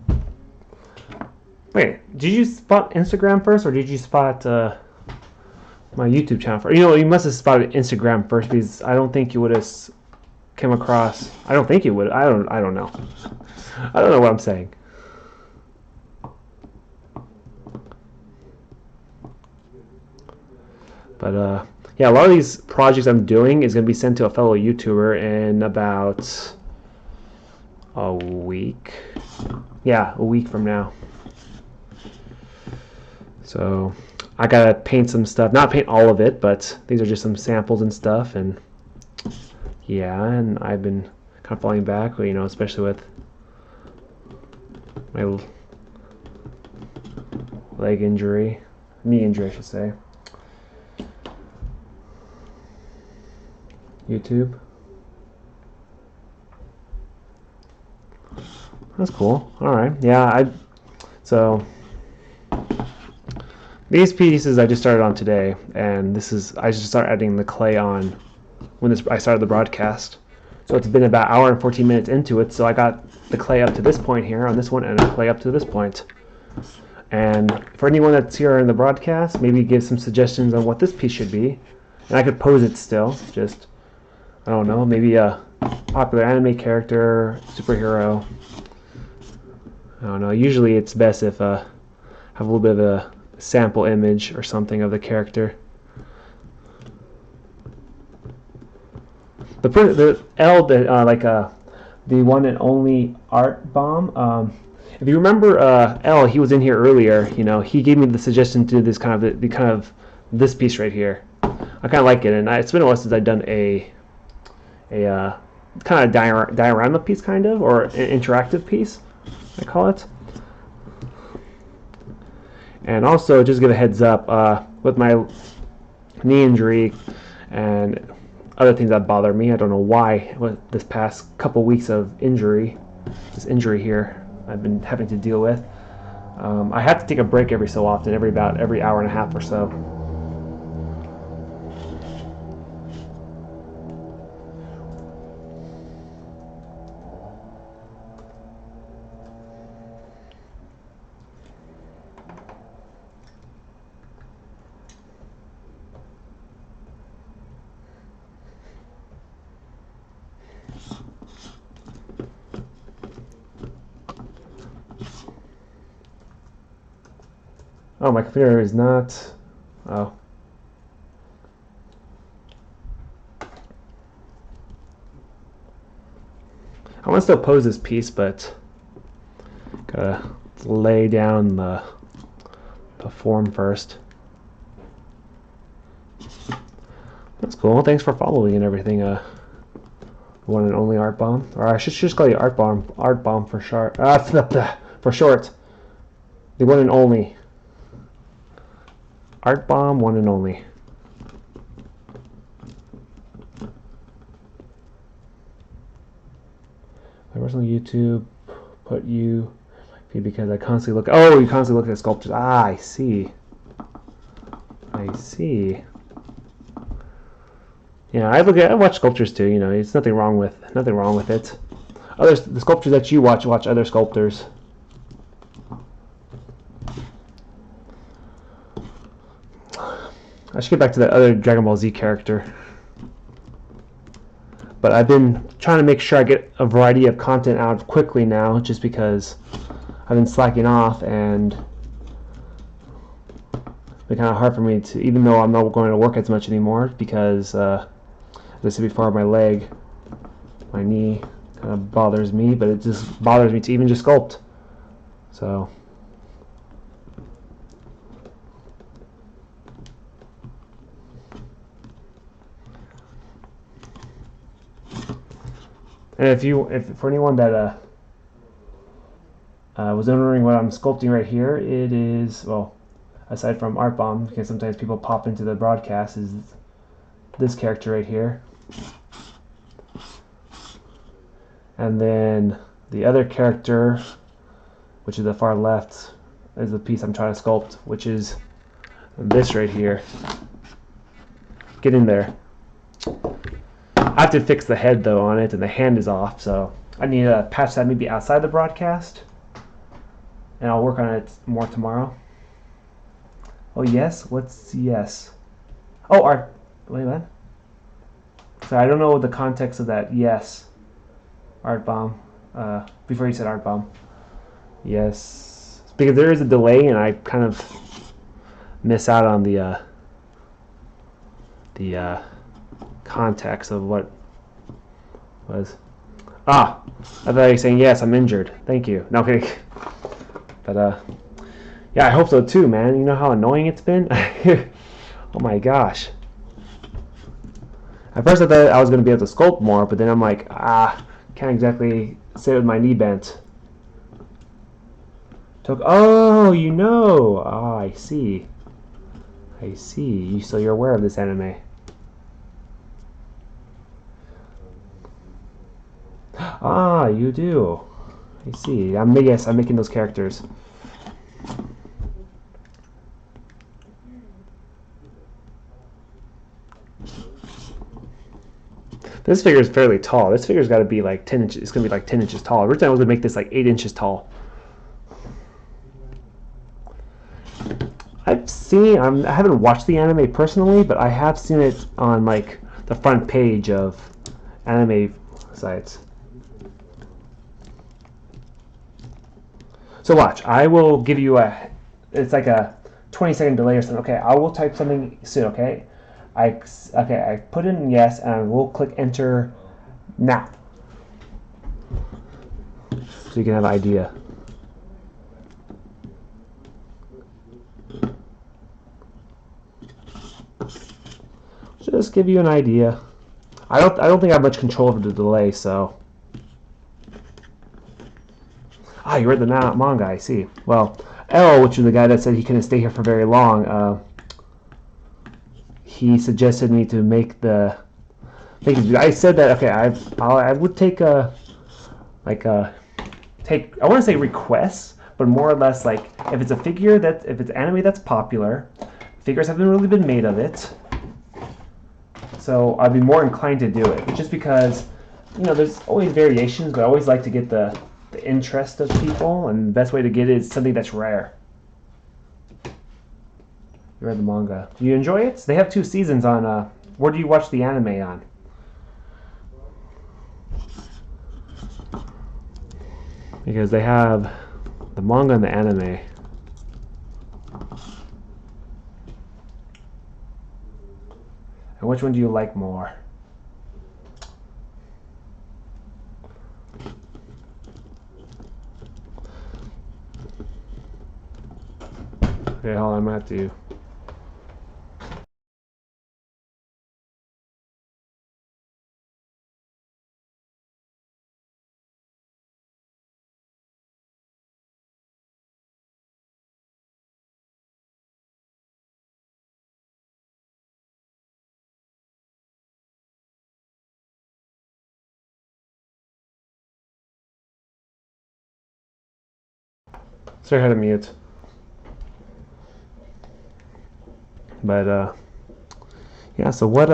Wait, did you spot Instagram first, or did you spot my YouTube channel first? You know, you must have spotted Instagram first, because I don't think you would have come across. I don't think you would. I don't know. I don't know what I'm saying. But yeah, a lot of these projects I'm doing is going to be sent to a fellow YouTuber in about a week. Yeah, a week from now. So I gotta paint some stuff. Not paint all of it, but these are just some samples and stuff. And yeah, and I've been kind of falling back, you know, especially with my leg injury, knee injury, I should say. YouTube. That's cool. All right. Yeah. So these pieces I just started on today, and I just started adding the clay on when I started the broadcast. So it's been about an hour and 14 minutes into it. So I got the clay up to this point here on this one, and the clay up to this point. And for anyone that's here in the broadcast, maybe give some suggestions on what this piece should be, and I could pose it still. Just, I don't know, maybe a popular anime character, superhero. I don't know. Usually it's best if have a little bit of a sample image or something of the character. The L, the one and only Art Bomb. If you remember L, he was in here earlier. You know, he gave me the suggestion to do this kind of this piece right here. I kind of like it, and it's been a while since I've done a kind of diorama piece, kind of, or an interactive piece, I call it. And also, just give a heads up, with my knee injury and other things that bother me, I don't know why, with this past couple weeks of this injury here I've been having to deal with. I have to take a break every so often, about every hour and a half or so. Oh, my computer is not... Oh. I want to still pose this piece, but gotta lay down the form first. That's cool. Thanks for following and everything. One and only Art Bomb, or I should just call you Art Bomb for short. For short. The one and only. Art Bomb, one and only. My personal YouTube put you because I constantly look. Oh, you constantly look at sculptures. Ah, I see. I see. Yeah, I watch sculptures too. You know, it's nothing wrong with it. The sculptures that you watch other sculptors. I should get back to that other Dragon Ball Z character. But I've been trying to make sure I get a variety of content out quickly now, just because I've been slacking off, and it's been kind of hard for me to, even though I'm not going to work as much anymore, because as I said before, my leg, my knee kind of bothers me, but it just bothers me to even just sculpt. So and if for anyone that was wondering what I'm sculpting right here, it is, well, aside from Art Bomb, because sometimes people pop into the broadcast, is this character right here. And then the other character, which is the far left, is the piece I'm trying to sculpt, which is this right here. Get in there. I have to fix the head though on it, and the hand is off, so I need to patch that maybe outside the broadcast, and I'll work on it more tomorrow. Oh yes, what's yes? Oh, Art. Wait, what? So I don't know the context of that. Yes, Art Bomb. Before you said Art Bomb. Yes, because there is a delay, and I kind of miss out on the context of what was. Ah, I thought you were saying yes. I'm injured. Thank you. No kidding. But yeah, I hope so too, man. You know how annoying it's been. Oh my gosh. At first I thought I was going to be able to sculpt more, but then I'm like, can't exactly sit with my knee bent. Oh, you know. Ah, I see. I see. So you're aware of this anime. Ah, you do. I see. Yes, I'm making those characters. This figure is fairly tall. This figure's got to be like 10 inches. It's going to be like 10 inches tall. Originally I was going to make this like 8 inches tall. I haven't watched the anime personally, but I have seen it on like the front page of anime sites. So watch, I will give you it's like a 20-second delay or something. Okay, I will type something soon, okay? I put in yes, and we'll click enter now. So you can have an idea. Just give you an idea. I don't think I have much control over the delay, so. Ah, you read the manga, I see. Well, L, which is the guy that said he couldn't stay here for very long, he suggested me to make the. I said that okay, I would take I want to say requests, but more or less like if it's a figure if it's anime that's popular, figures haven't really been made of it, so I'd be more inclined to do it. Just because, there's always variations, but I always like to get the interest of people, and the best way to get it is something that's rare. You read the manga. Do you enjoy it? They have 2 seasons on. Where do you watch the anime on? Because they have the manga and the anime. And which one do you like more? Okay, hold on, I'm gonna have to Sorry, I had to mute. But yeah. So what?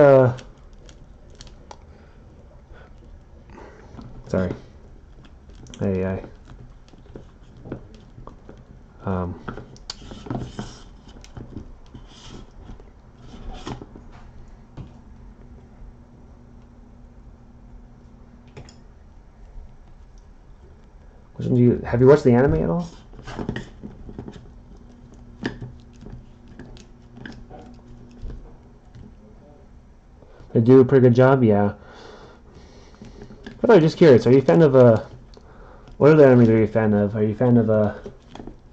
Sorry. Hey. Um. Have you watched the anime at all? They do a pretty good job, yeah. But I'm just curious. Are you a fan of what other animes are you a fan of? Are you a fan of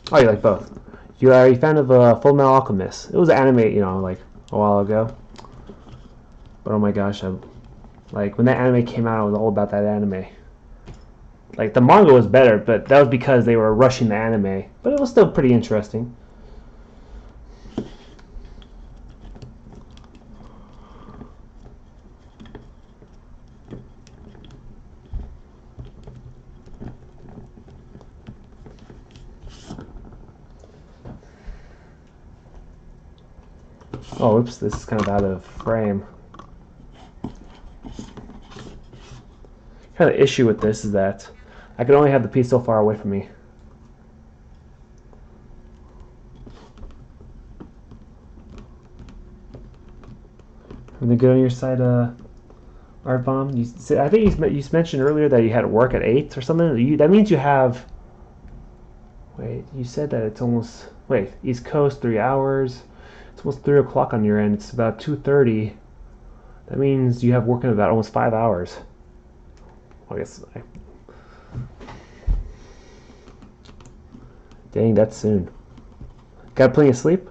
Oh, you like both. Are you a fan of Full Metal Alchemist? It was an anime, like a while ago. But oh my gosh, like when that anime came out, I was all about that anime. Like the manga was better, but that was because they were rushing the anime. But it was still pretty interesting. Oh, oops, this is kind of out of frame. Kind of issue with this is that I can only have the piece so far away from me. Everything good on your side, Art Bomb? I think you mentioned earlier that you had to work at 8 or something. That means you have. Wait, you said that it's almost. Wait, East Coast 3 hours. It's almost 3 o'clock on your end. It's about 2:30. That means you have work in about almost 5 hours. I guess. Dang, that's soon. Got plenty of sleep?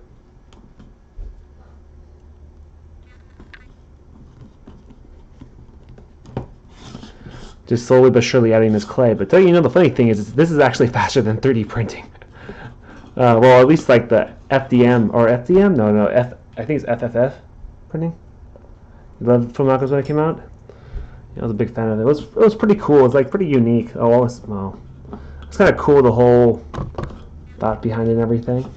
Just slowly but surely adding this clay. But the funny thing is, this is actually faster than 3D printing. Well, at least like the FDM or FDM? No, I think it's FFF printing. You loved Full Metal when it came out? Yeah, I was a big fan of it. It was pretty cool. It was like pretty unique. It's kind of cool, the whole thought behind it and everything.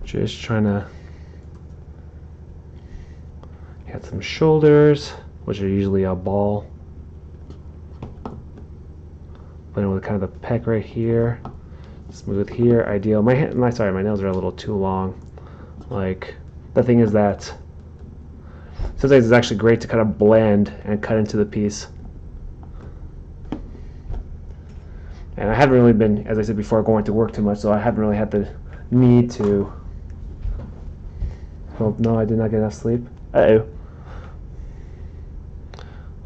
Just trying to get some shoulders, which are usually a ball. Playing with kind of the pec right here. Smooth here, ideal. My nails are a little too long. Like, the thing is that sometimes it's actually great to kind of blend and cut into the piece. And I haven't really been, as I said before, going to work too much, so I haven't really had the need to. Oh, no, I did not get enough sleep. Uh-oh.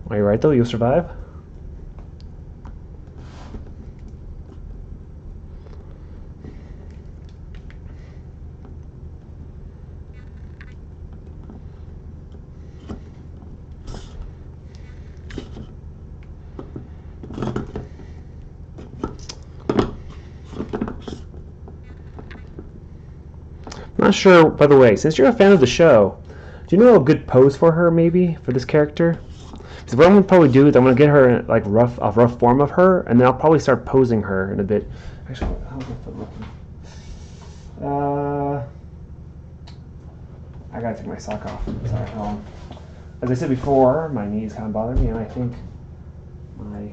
Are you right, though? You'll survive? I'm not sure, by the way, since you're a fan of the show, do you know a good pose for her, maybe, for this character? Because what I'm going to probably do is I'm going to get her like a rough form of her, and then I'll probably start posing her in a bit. Actually, how's my foot looking? I gotta take my sock off. Sorry, hold on. As I said before, my knees kind of bother me, and I think my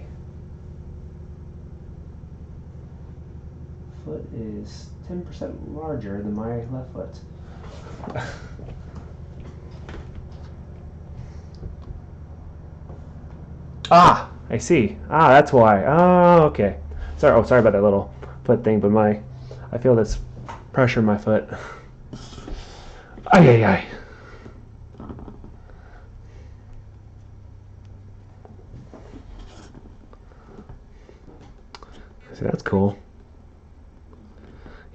foot is 10% larger than my left foot. Ah, I see. Ah, that's why. Oh, okay. Sorry about that little foot thing, but I feel this pressure in my foot. Ay. See, that's cool.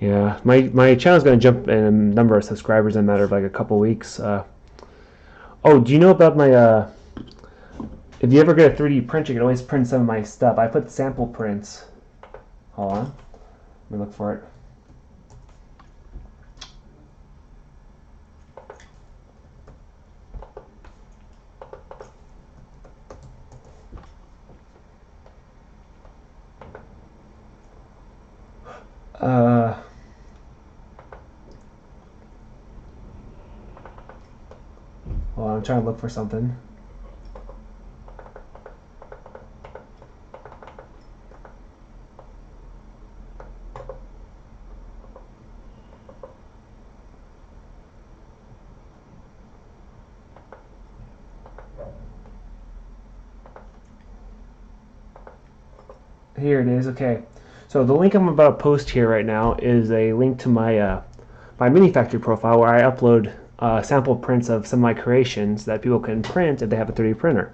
Yeah, my channel's gonna jump in a number of subscribers in a matter of like a couple weeks. Oh, do you know about my if you ever get a 3D print, you can always print some of my stuff. I put sample prints. Hold on, let me look for it. Well, I'm trying to look for something. Here it is. Okay, so the link I'm about to post here right now is a link to my my mini factory profile where I upload sample prints of some of my creations that people can print if they have a 3D printer.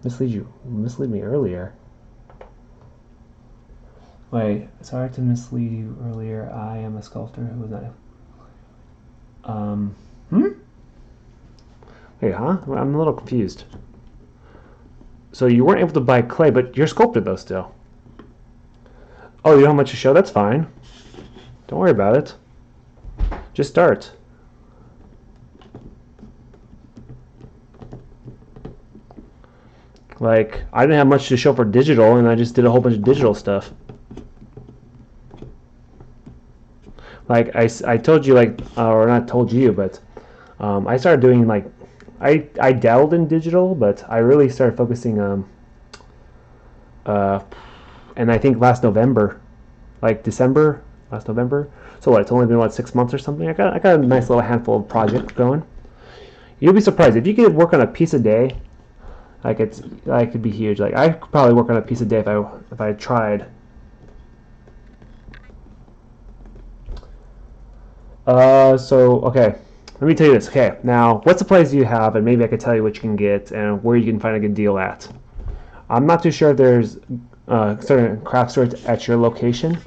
Mislead me earlier. Wait, sorry to mislead you earlier. I am a sculptor who is not. Wait, huh? I'm a little confused. So you weren't able to buy clay, but you're sculpted though still. Oh, you don't have much to show? That's fine. Don't worry about it. Just start. Like, I didn't have much to show for digital, and I just did a whole bunch of digital stuff. Like, I told you, like, or not told you, but I started doing, like, I dabbled in digital, but I really started focusing and I think last November, like December, last November. So what, it's only been, what, 6 months or something? I got a nice little handful of projects going. You'll be surprised. If you could work on a piece a day, like it could be huge. Like I could probably work on a piece a day if I tried. So okay, let me tell you this. Okay, now what supplies do you have, and maybe I could tell you what you can get and where you can find a good deal at. I'm not too sure if there's certain craft stores at your location.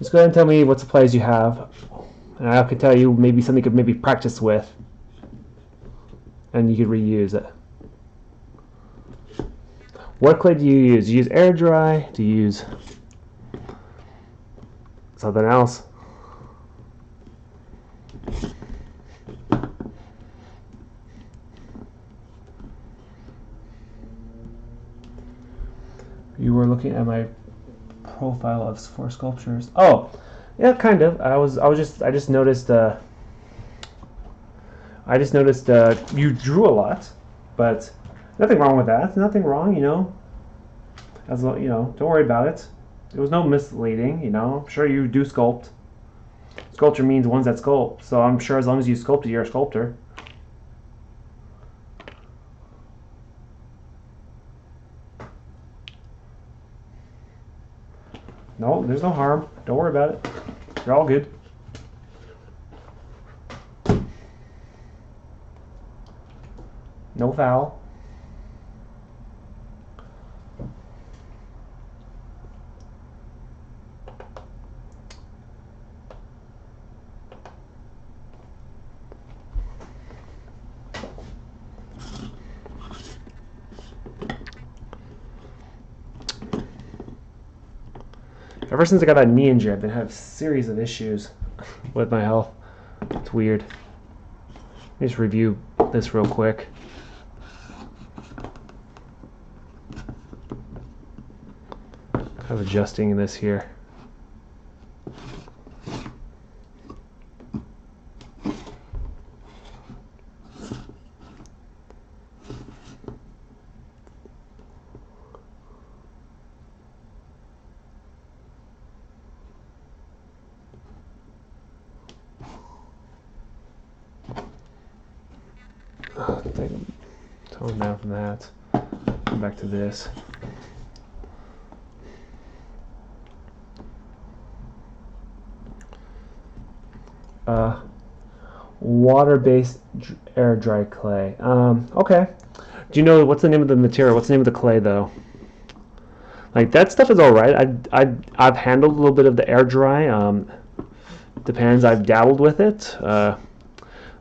Just go ahead and tell me what supplies you have, and I could tell you maybe something you could maybe practice with, and you could reuse it. What clay do you use? Do you use air dry? Do you use something else? You were looking at my profile of 4 sculptures. Oh, yeah, kind of. I just noticed you drew a lot, but nothing wrong with that. Nothing wrong, you know. As long, you know, don't worry about it. There was no misleading, you know. I'm sure you do sculpt. Sculpture means ones that sculpt, so I'm sure as long as you sculpted, you're a sculptor. No, there's no harm. Don't worry about it. You're all good. No foul. Ever since I got that knee injury, I've been having a series of issues with my health. It's weird. Let me just review this real quick. Kind of adjusting this here. Tone down from that. Come back to this. Water-based air dry clay. Okay. Do you know what's the name of the material? What's the name of the clay though? Like that stuff is all right. I've handled a little bit of the air dry. Depends. I've dabbled with it.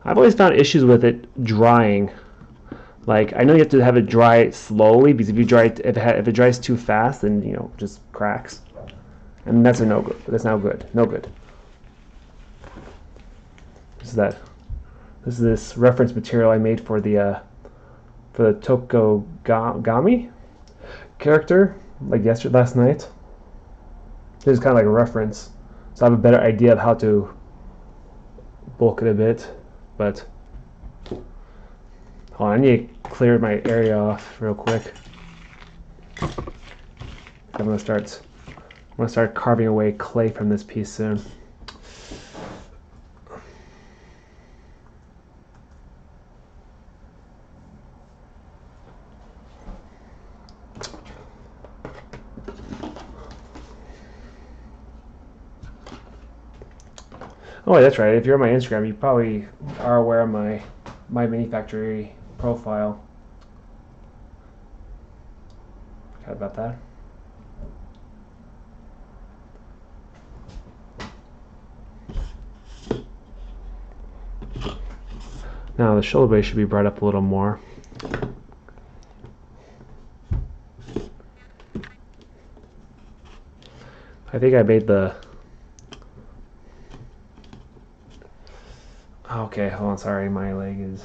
I've always found issues with it drying. Like I know you have to have it dry slowly because if you dry it, if it dries too fast, then just cracks, and that's a no good. That's not good. No good. This is that. This is this reference material I made for the Tokogami character, like last night. This is kind of like a reference, so I have a better idea of how to bulk it a bit. But hold on, I need to clear my area off real quick. I'm gonna start carving away clay from this piece soon. Oh, that's right. If you're on my Instagram, you probably are aware of my mini factory profile. Forgot about that. Now the shoulder blade should be brought up a little more. I think I made the... Okay, hold on, sorry, my leg is...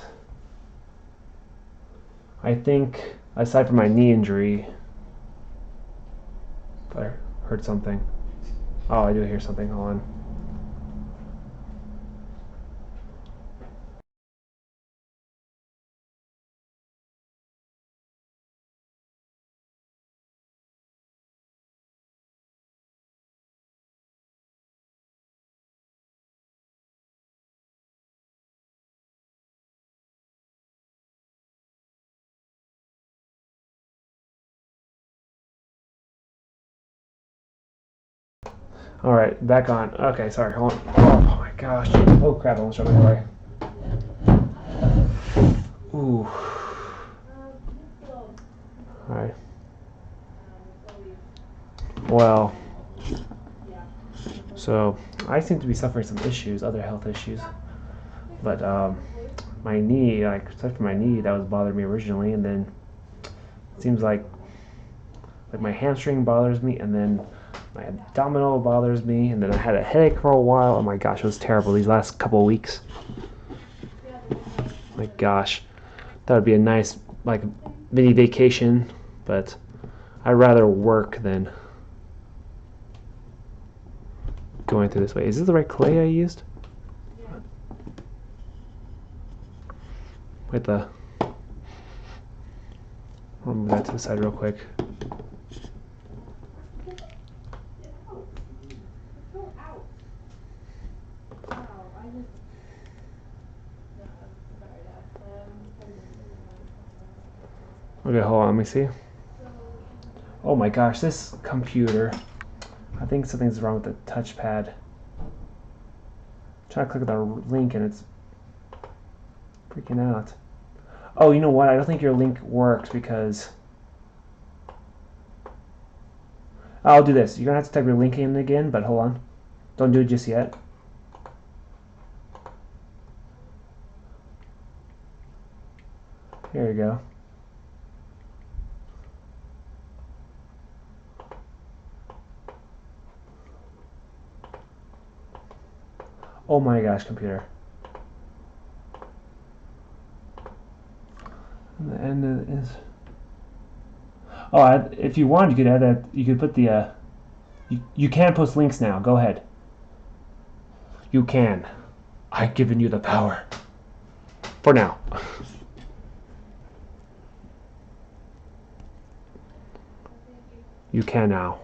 I think, aside from my knee injury, I heard something. Oh, I do hear something, hold on. Alright, back on. Okay, sorry, hold on. Oh my gosh. Oh crap, I almost showed my way. Ooh. Alright. Well, so I seem to be suffering some issues, other health issues. But my knee, like aside from my knee, that was bothering me originally, and then it seems like my hamstring bothers me, and then my abdominal bothers me, and then I had a headache for a while. Oh my gosh, it was terrible these last couple of weeks. My gosh, that would be a nice like mini vacation, but I'd rather work than going through this way. Is this the right clay I used? Wait, I'll move that to the side real quick. Okay, hold on, let me see. Oh my gosh, this computer. I think something's wrong with the touchpad. I'm trying to click the link and it's freaking out. Oh, you know what? I don't think your link works because... I'll do this. You're going to have to type your link in again, but hold on. Don't do it just yet. Here you go. Oh my gosh, computer. And the end is... Oh, if you want, you could add that. You could put the... You can post links now. Go ahead. You can. I've given you the power. For now. You can now.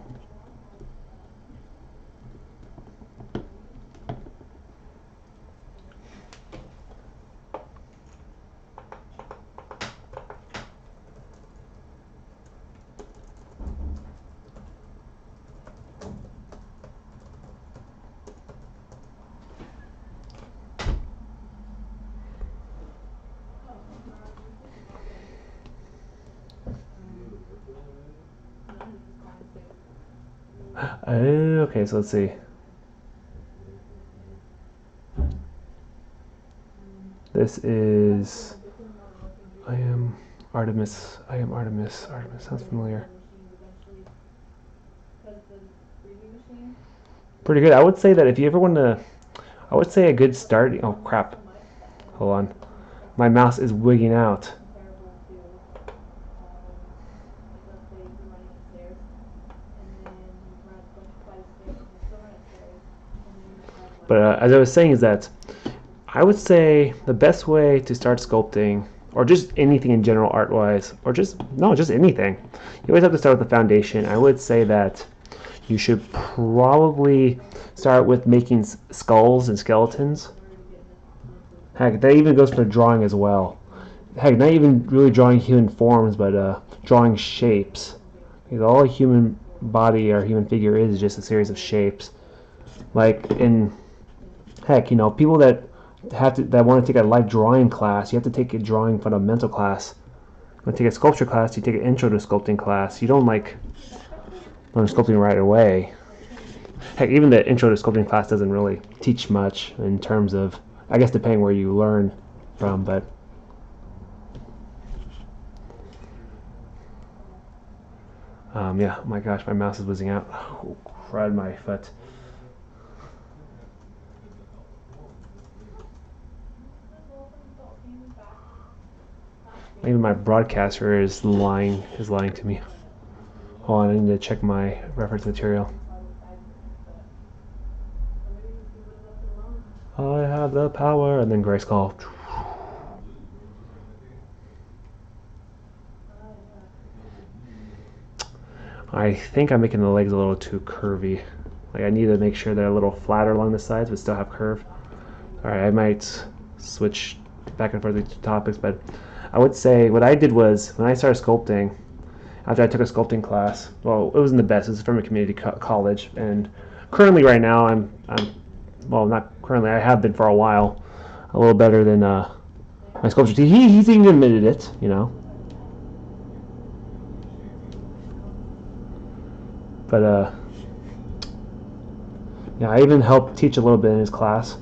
Okay, so let's see. This is I am Artemis. I am Artemis. Artemis sounds familiar. Pretty good. I would say that if you ever want to, I would say a good start. Oh crap! Hold on, my mouse is wigging out. But as I was saying, is that I would say the best way to start sculpting, or just anything in general, art-wise, or just anything, you always have to start with the foundation. I would say that you should probably start with making skulls and skeletons. Heck, that even goes for drawing as well. Heck, not even really drawing human forms, but drawing shapes. Because all a human body or human figure is just a series of shapes. Like in, heck, people that want to take a light drawing class, you have to take a drawing fundamental class. When you take a sculpture class, you take an intro to sculpting class. You don't like learn sculpting right away. Heck, even the intro to sculpting class doesn't really teach much in terms of, I guess, depending where you learn from, but yeah, oh my gosh, my mouse is whizzing out. Oh, cried my foot. Even my broadcaster is lying to me. Hold on, I need to check my reference material. I have the power, and then Grayskull. I think I'm making the legs a little too curvy. Like I need to make sure they're a little flatter along the sides, but still have curve. All right, I might switch back and forth between topics, but I would say what I did was when I started sculpting, after I took a sculpting class, well, it wasn't the best. It was from a community college, and currently, right now, I'm well, not currently. I have been for a while, a little better than my sculpture teacher. He's even admitted it, But yeah, I even helped teach a little bit in his class.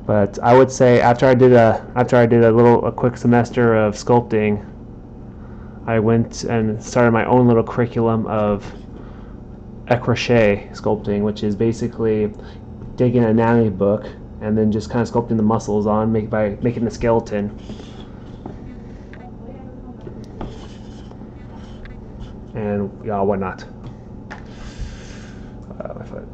But I would say after I did a quick semester of sculpting, I went and started my own little curriculum of crochet sculpting, which is basically taking an anatomy book and then just kind of sculpting the muscles on by making the skeleton. And yeah, whatnot. My foot.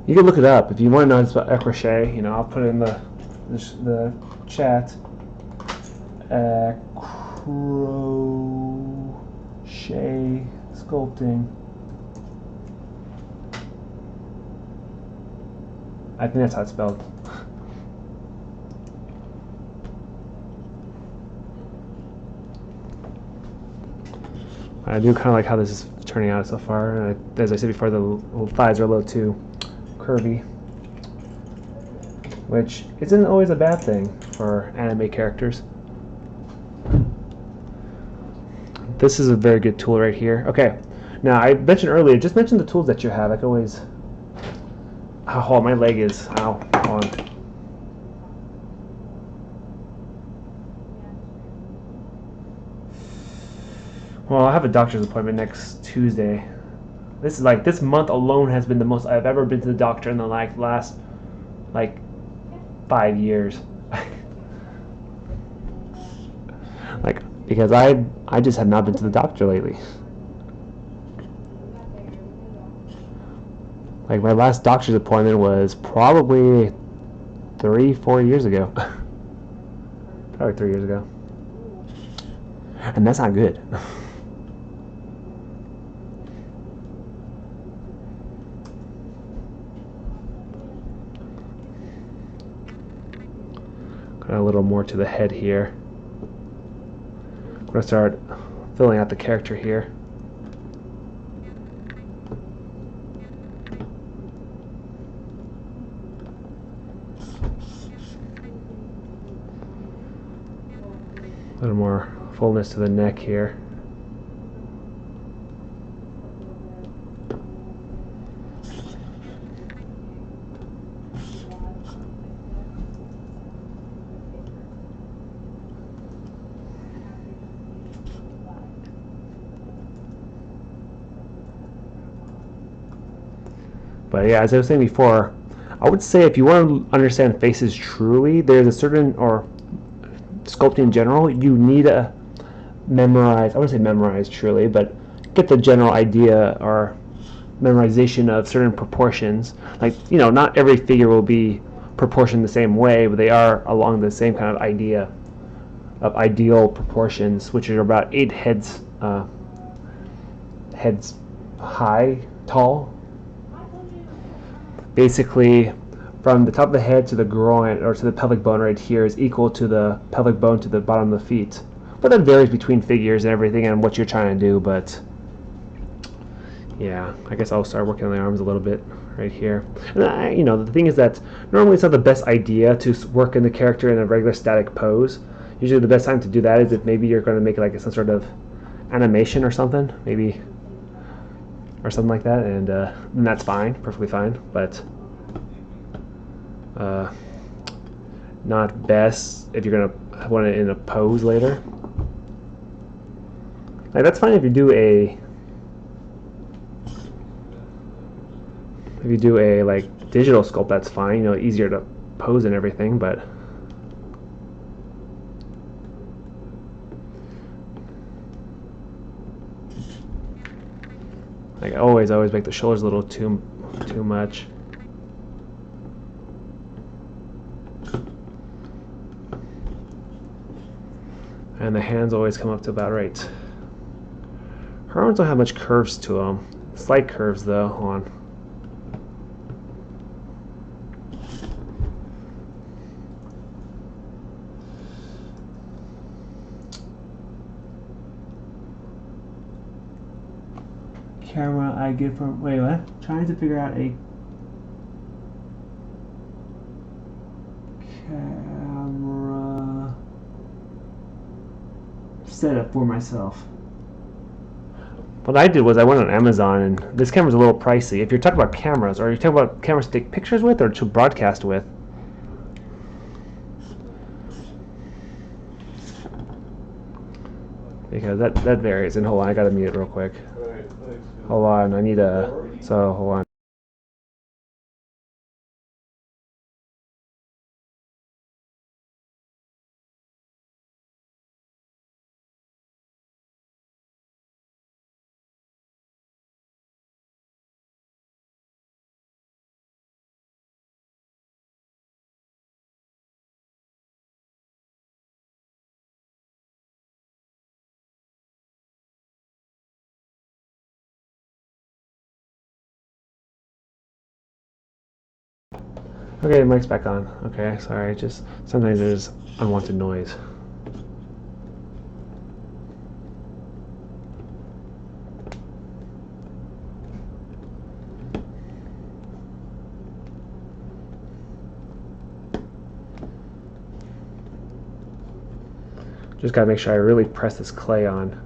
You can look it up if you want to know about crochet. I'll put it in the chat. Crochet sculpting. I think that's how it's spelled. I do kind of like how this is turning out so far. As I said before, the little thighs are a little too curvy, which isn't always a bad thing for anime characters. This is a very good tool right here. Okay, now I mentioned earlier, just mention the tools that you have. I can always. Oh, my leg is. Ow, hold on. Well, I have a doctor's appointment next Tuesday. This month alone has been the most I've ever been to the doctor in the last 5 years. Because I just have not been to the doctor lately. Like my last doctor's appointment was probably 3-4 years ago. Probably 3 years ago. And that's not good. A little more to the head here. I'm going to start filling out the character here. A little more fullness to the neck here. But yeah, as I was saying before, I would say if you want to understand faces truly, there's a certain, or sculpting in general, you need to memorize, I wouldn't say memorize truly, but get the general idea or memorization of certain proportions. Like, not every figure will be proportioned the same way, but they are along the same kind of idea of ideal proportions, which are about 8 heads tall. Basically, from the top of the head to the groin, or to the pelvic bone right here, is equal to the pelvic bone to the bottom of the feet. But that varies between figures and everything and what you're trying to do, but yeah, I guess I'll start working on the arms a little bit right here. And the thing is that normally it's not the best idea to work in the character in a regular static pose. Usually the best time to do that is if maybe you're going to make like some sort of animation or something, maybe, or something like that, and then that's fine, perfectly fine, but not best if you're going to want it in a pose later. Like, that's fine if you do a like digital sculpt, that's fine, easier to pose and everything, but like always make the shoulders a little too much. And the hands always come up to about right. Her arms don't have much curves to them. Slight curves though. Hold on. Camera I get from, wait, what? Trying to figure out a camera setup for myself. What I did was I went on Amazon, and this camera's a little pricey. If you're talking about cameras, or you're talking about cameras to take pictures with or to broadcast with, because that varies. And hold on, I gotta mute it real quick. Hold on, I need so hold on. Okay, the mic's back on. Okay, sorry, just sometimes there's unwanted noise. Just gotta make sure I really press this clay on.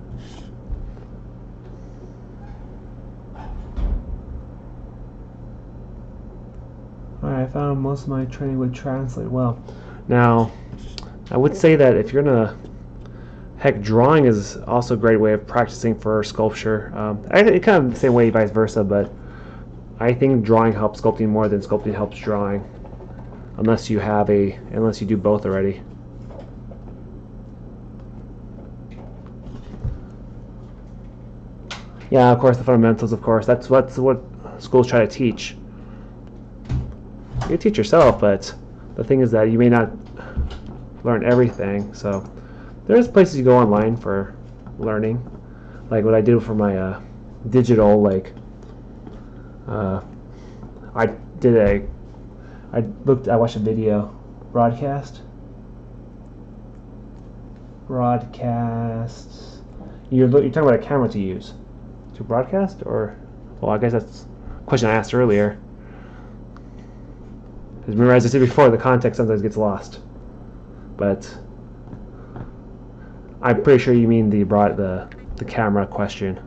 Alright, I found most of my training would translate well. Now, I would say that if you're gonna, heck, drawing is also a great way of practicing for sculpture. It kind of the same way, vice versa, but I think drawing helps sculpting more than sculpting helps drawing, unless you do both already. Yeah, of course, the fundamentals, of course. That's what schools try to teach. You teach yourself, but the thing is that you may not learn everything. So there's places you go online for learning, like what I did for my digital. Like I watched a video, broadcast. You're talking about a camera to use to broadcast, or, well, I guess that's a question I asked earlier. Because remember, as I said before, the context sometimes gets lost. But I'm pretty sure you mean the camera question.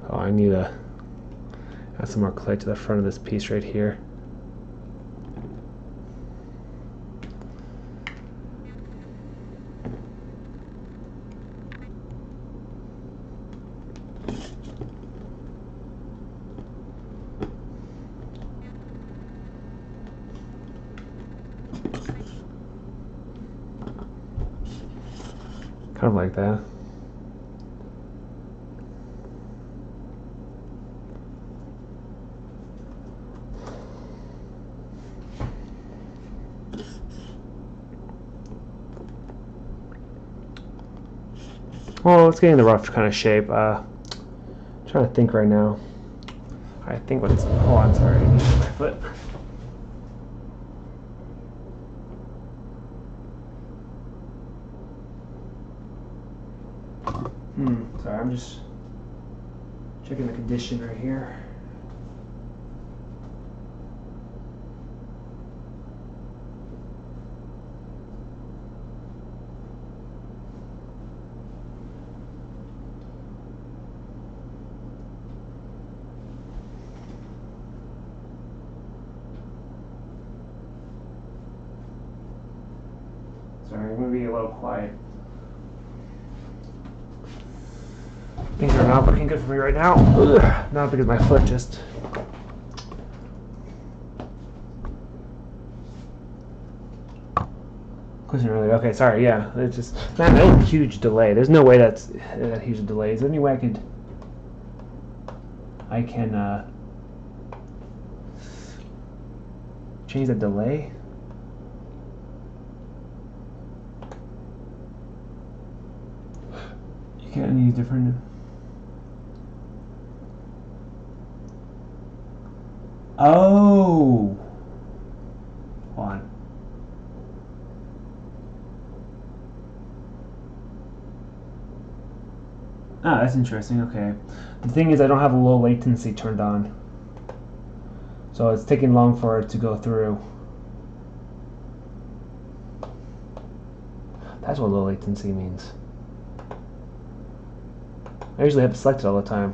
Oh, I need to add some more clay to the front of this piece right here. Kind of like that. Well, it's getting the rough kind of shape. Trying to think right now. I think what's. Oh, I'm sorry. I need to my foot. Sorry, I'm just checking the condition right here. Sorry, I'm going to be a little quiet. Things are not looking good for me right now. Ugh, not because my foot just... Closing earlier. Okay, sorry, yeah. It's just... Man, that was a huge delay. There's no way that's that huge a delay. Is there any way I can change the delay? You can't use different... Oh! Hold on. Ah, that's interesting. Okay. The thing is, I don't have a low latency turned on. So it's taking long for it to go through. That's what low latency means. I usually have it selected all the time.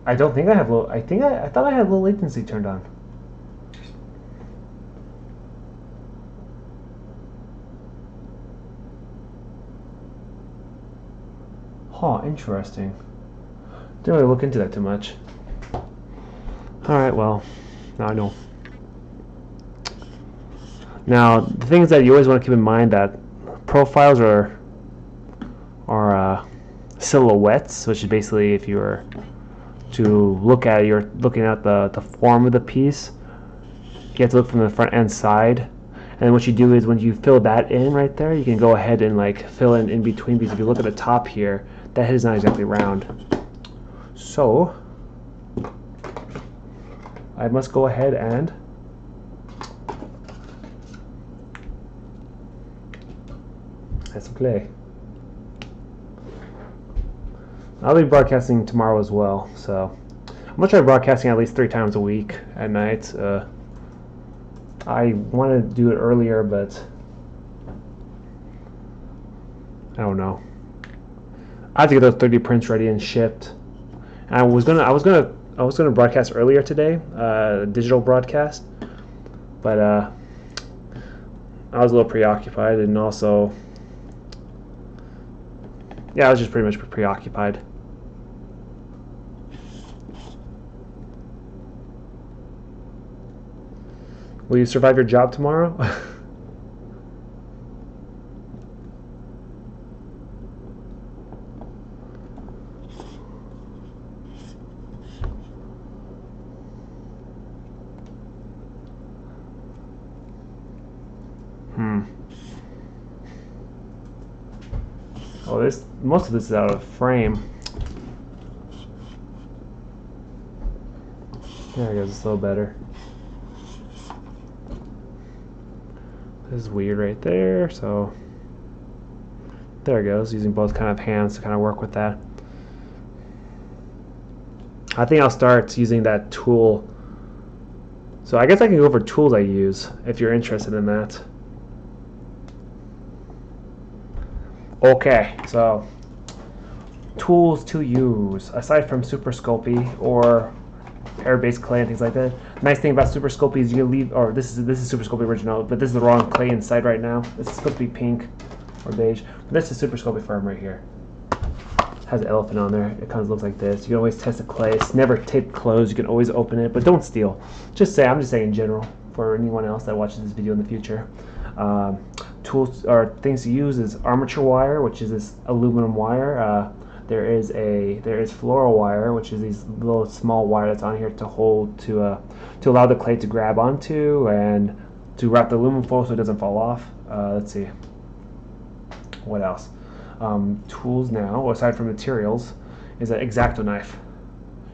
I don't think I have low... I thought I had low latency turned on. Huh, interesting. Didn't really look into that too much. Alright, well, now I know. Now, the thing is that you always want to keep in mind that profiles are silhouettes, which is basically if you were to look at, you're looking at the form of the piece. You have to look from the front and side. And what you do is when you fill that in right there, you can go ahead and like fill in between, because if you look at the top here, that head is not exactly round. So I must go ahead and add some clay. I'll be broadcasting tomorrow as well, so I'm gonna try broadcasting at least 3 times a week at night. I want to do it earlier, but I don't know. I have to get those 3D prints ready and shipped. And I was gonna broadcast earlier today, digital broadcast, but I was a little preoccupied, and also, yeah, I was just pretty much preoccupied. Will you survive your job tomorrow? Oh, most of this is out of frame. There it goes, it's a little better. This is weird right there, so there it goes, using both kind of hands to kind of work with that. I think I'll start using that tool. So I guess I can go for tools I use if you're interested in that. Okay, so tools to use aside from Super Sculpey or air-based clay and things like that. Nice thing about Super Sculpey is you can leave, or this is Super Sculpey original, but this is the wrong clay inside right now. This is supposed to be pink or beige. But this is Super Sculpey firm right here. It has an elephant on there. It kind of looks like this. You can always test the clay. It's never taped closed. You can always open it, but don't steal. I'm just saying in general for anyone else that watches this video in the future. Tools or things to use is armature wire, which is this aluminum wire. There is floral wire, which is these little small wire that's on here to hold to allow the clay to grab onto and to wrap the aluminum foil so it doesn't fall off. Let's see, what else? Tools now, aside from materials, is an X-Acto knife.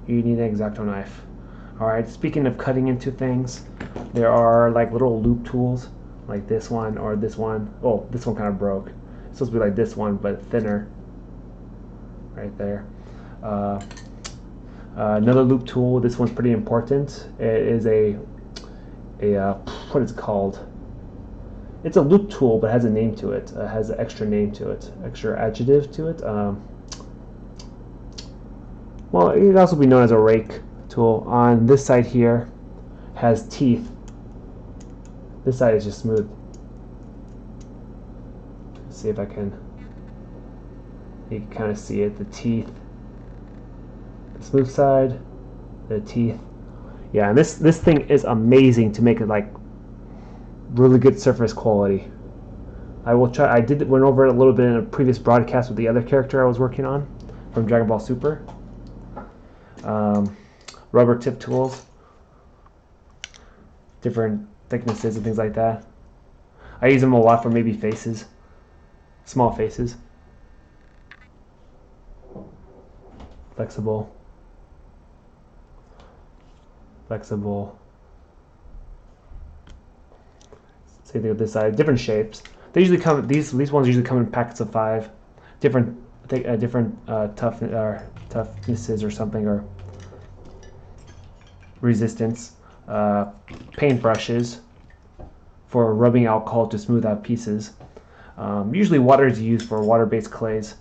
You need an X-Acto knife. All right. Speaking of cutting into things, there are like little loop tools, like this one or this one. Oh, this one kind of broke. It's supposed to be like this one, but thinner. Right there. Another loop tool. This one's pretty important. It is a what is it called? It's a loop tool, but it has a name to it. It has an extra name to it, extra adjective to it. Well, it can also be known as a rake tool. On this side here, has teeth. This side is just smooth. Let's see if I can. You can kind of see it, the teeth, the smooth side, the teeth. Yeah, and this thing is amazing to make it like really good surface quality. I will try. Went over it a little bit in a previous broadcast with the other character I was working on from Dragon Ball Super. Rubber tip tools, different thicknesses and things like that. I use them a lot for maybe faces, small faces. Flexible. Same thing with this side. Different shapes. They usually come. These ones usually come in packets of 5. Different toughnesses or something, or resistance. Paint brushes for rubbing alcohol to smooth out pieces. Usually water is used for water-based clays.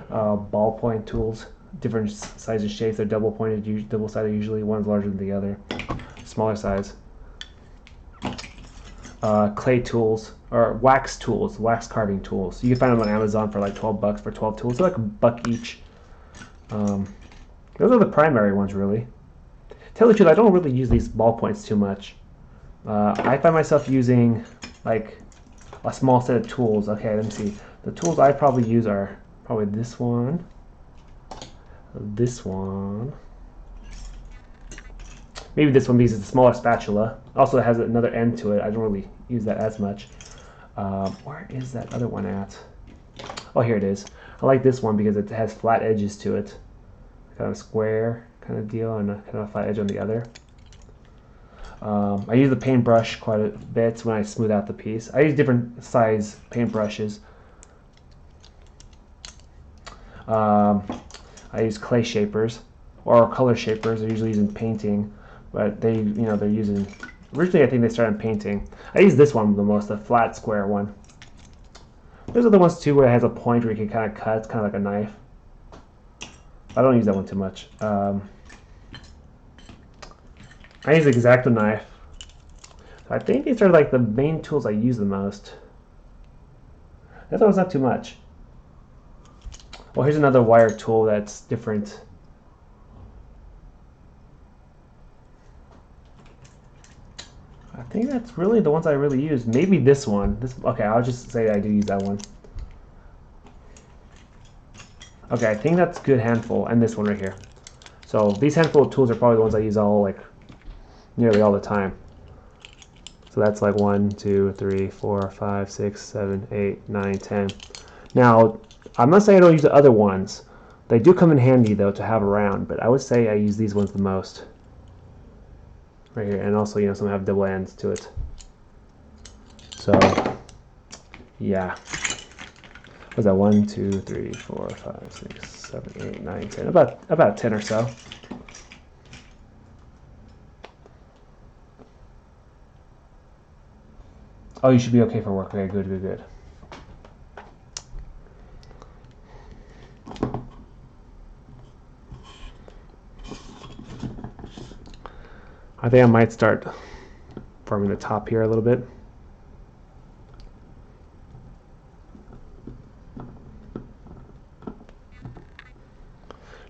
Ballpoint tools. Different sizes, shapes. They're double-pointed, double-sided usually. One's larger than the other. Smaller size. Clay tools or wax tools, wax carving tools. You can find them on Amazon for like $12 for 12 tools. They're like $1 each. Those are the primary ones, really. Tell the truth, I don't really use these ballpoints too much. I find myself using like a small set of tools. Okay, let me see. The tools I probably use are probably this one. Maybe this one because it's a smaller spatula. Also, it has another end to it. I don't really use that as much. Where is that other one at? Oh, here it is. I like this one because it has flat edges to it. Kind of square kind of deal and a kind of flat edge on the other. I use the paintbrush quite a bit when I smooth out the piece. I use different size paintbrushes. I use clay shapers or color shapers. They're usually used in painting, but they're using. Originally, I think they started in painting. I use this one the most, the flat square one. There's other ones too where it has a point where you can kind of cut. It's kind of like a knife. I don't use that one too much. I use the X-Acto knife. So I think these are like the main tools I use the most. I thought it was not too much. Well, here's another wire tool that's different. I think that's really the ones I really use. Maybe this one. Okay, I'll just say I do use that one. Okay, I think that's a good handful, and this one right here. So these handful of tools are probably the ones I use nearly all the time. So that's like 1, 2, 3, 4, 5, 6, 7, 8, 9, 10. Now, I'm not saying I don't use the other ones. They do come in handy though to have around, but I would say I use these ones the most. Right here, and also some have double ends to it. So Yeah. Was that 1, 2, 3, 4, 5, 6, 7, 8, 9, 10? About 10 or so. Oh, you should be okay for work. Okay, good, good, good. I think I might start forming the top here a little bit.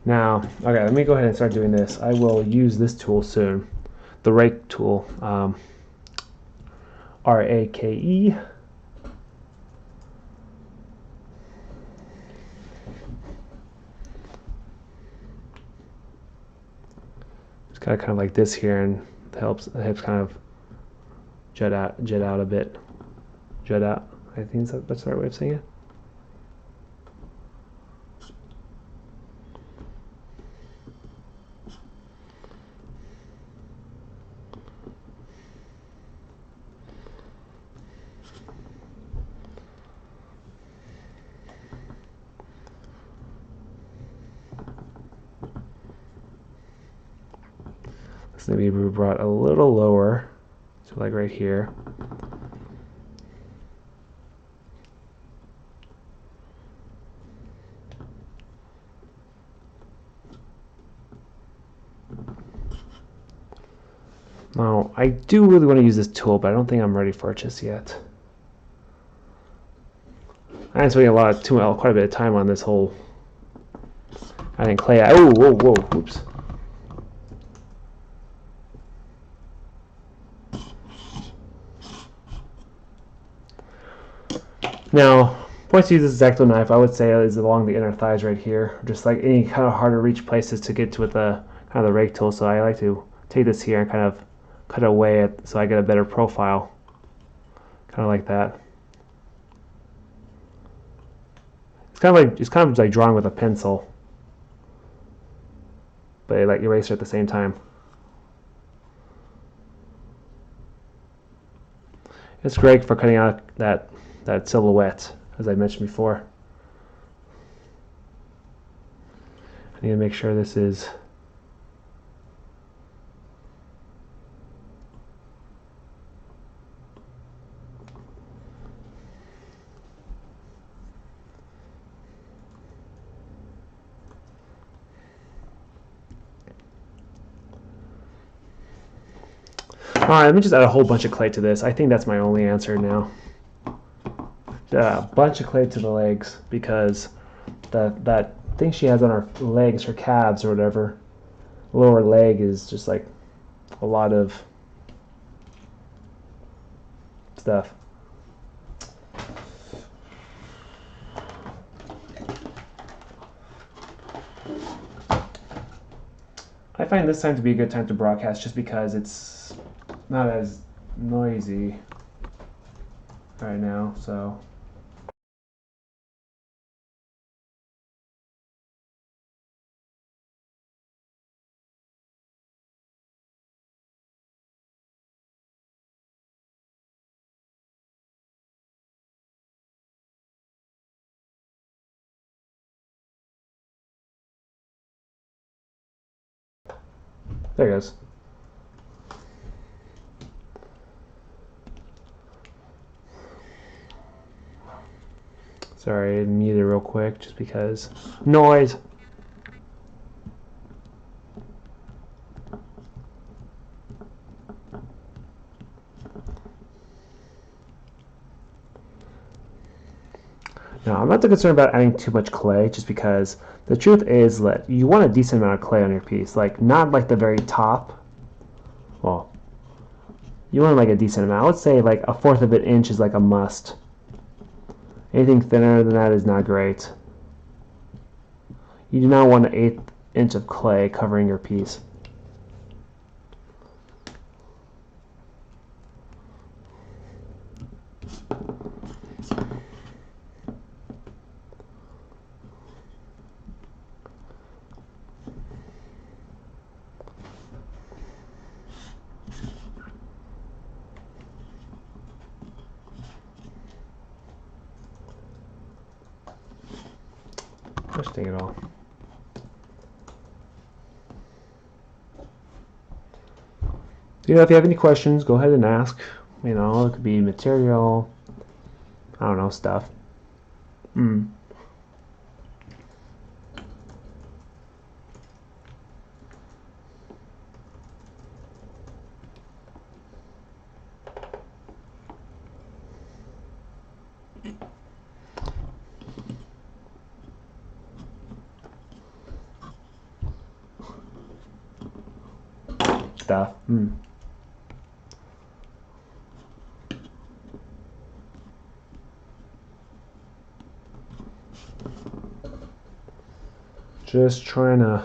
Now, okay, let me go ahead and start doing this. I will use this tool soon, the rake tool, R-A-K-E. It's kind of like this here, and it helps kind of jut out a bit, jut out. I think that's the right way of saying it. This maybe be brought a little lower, so like right here. Now, I do really want to use this tool, but I don't think I'm ready for it just yet. I'm spending quite a bit of time on this whole adding clay. Oh, whoa, whoa, oops. Now, points to use this X-Acto knife, I would say, is along the inner thighs right here, just like any kind of hard to reach places to get to with the kind of the rake tool. So I like to take this here and kind of cut away so I get a better profile, kind of like that. It's kind of like drawing with a pencil, but like eraser at the same time. It's great for cutting out that silhouette, as I mentioned before. I need to make sure this is Alright, let me just add a whole bunch of clay to this. I think that's my only answer now. A bunch of clay to the legs, because that thing she has on her legs, her calves or whatever, lower leg, is just like a lot of stuff. I find this time to be a good time to broadcast just because it's not as noisy right now, so. There it goes. Sorry, I muted it real quick just because noise. Now, I'm not too concerned about adding too much clay, just because the truth is that you want a decent amount of clay on your piece. Like, not like the very top. Well, you want like a decent amount. I would say like 1/4 of an inch is like a must. Anything thinner than that is not great. You do not want an 1/8 inch of clay covering your piece. questioning at all. You know, if you have any questions, go ahead and ask. You know, it could be material, I don't know, stuff. Stuff. Just trying to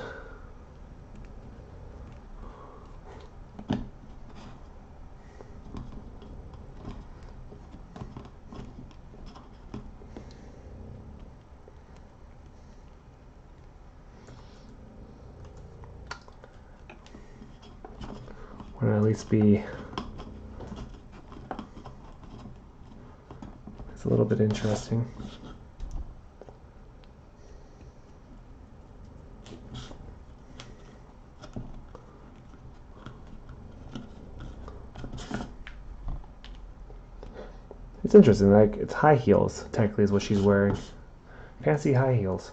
want to at least be it's a little bit interesting. It's interesting, like it's high heels technically is what she's wearing. Fancy high heels.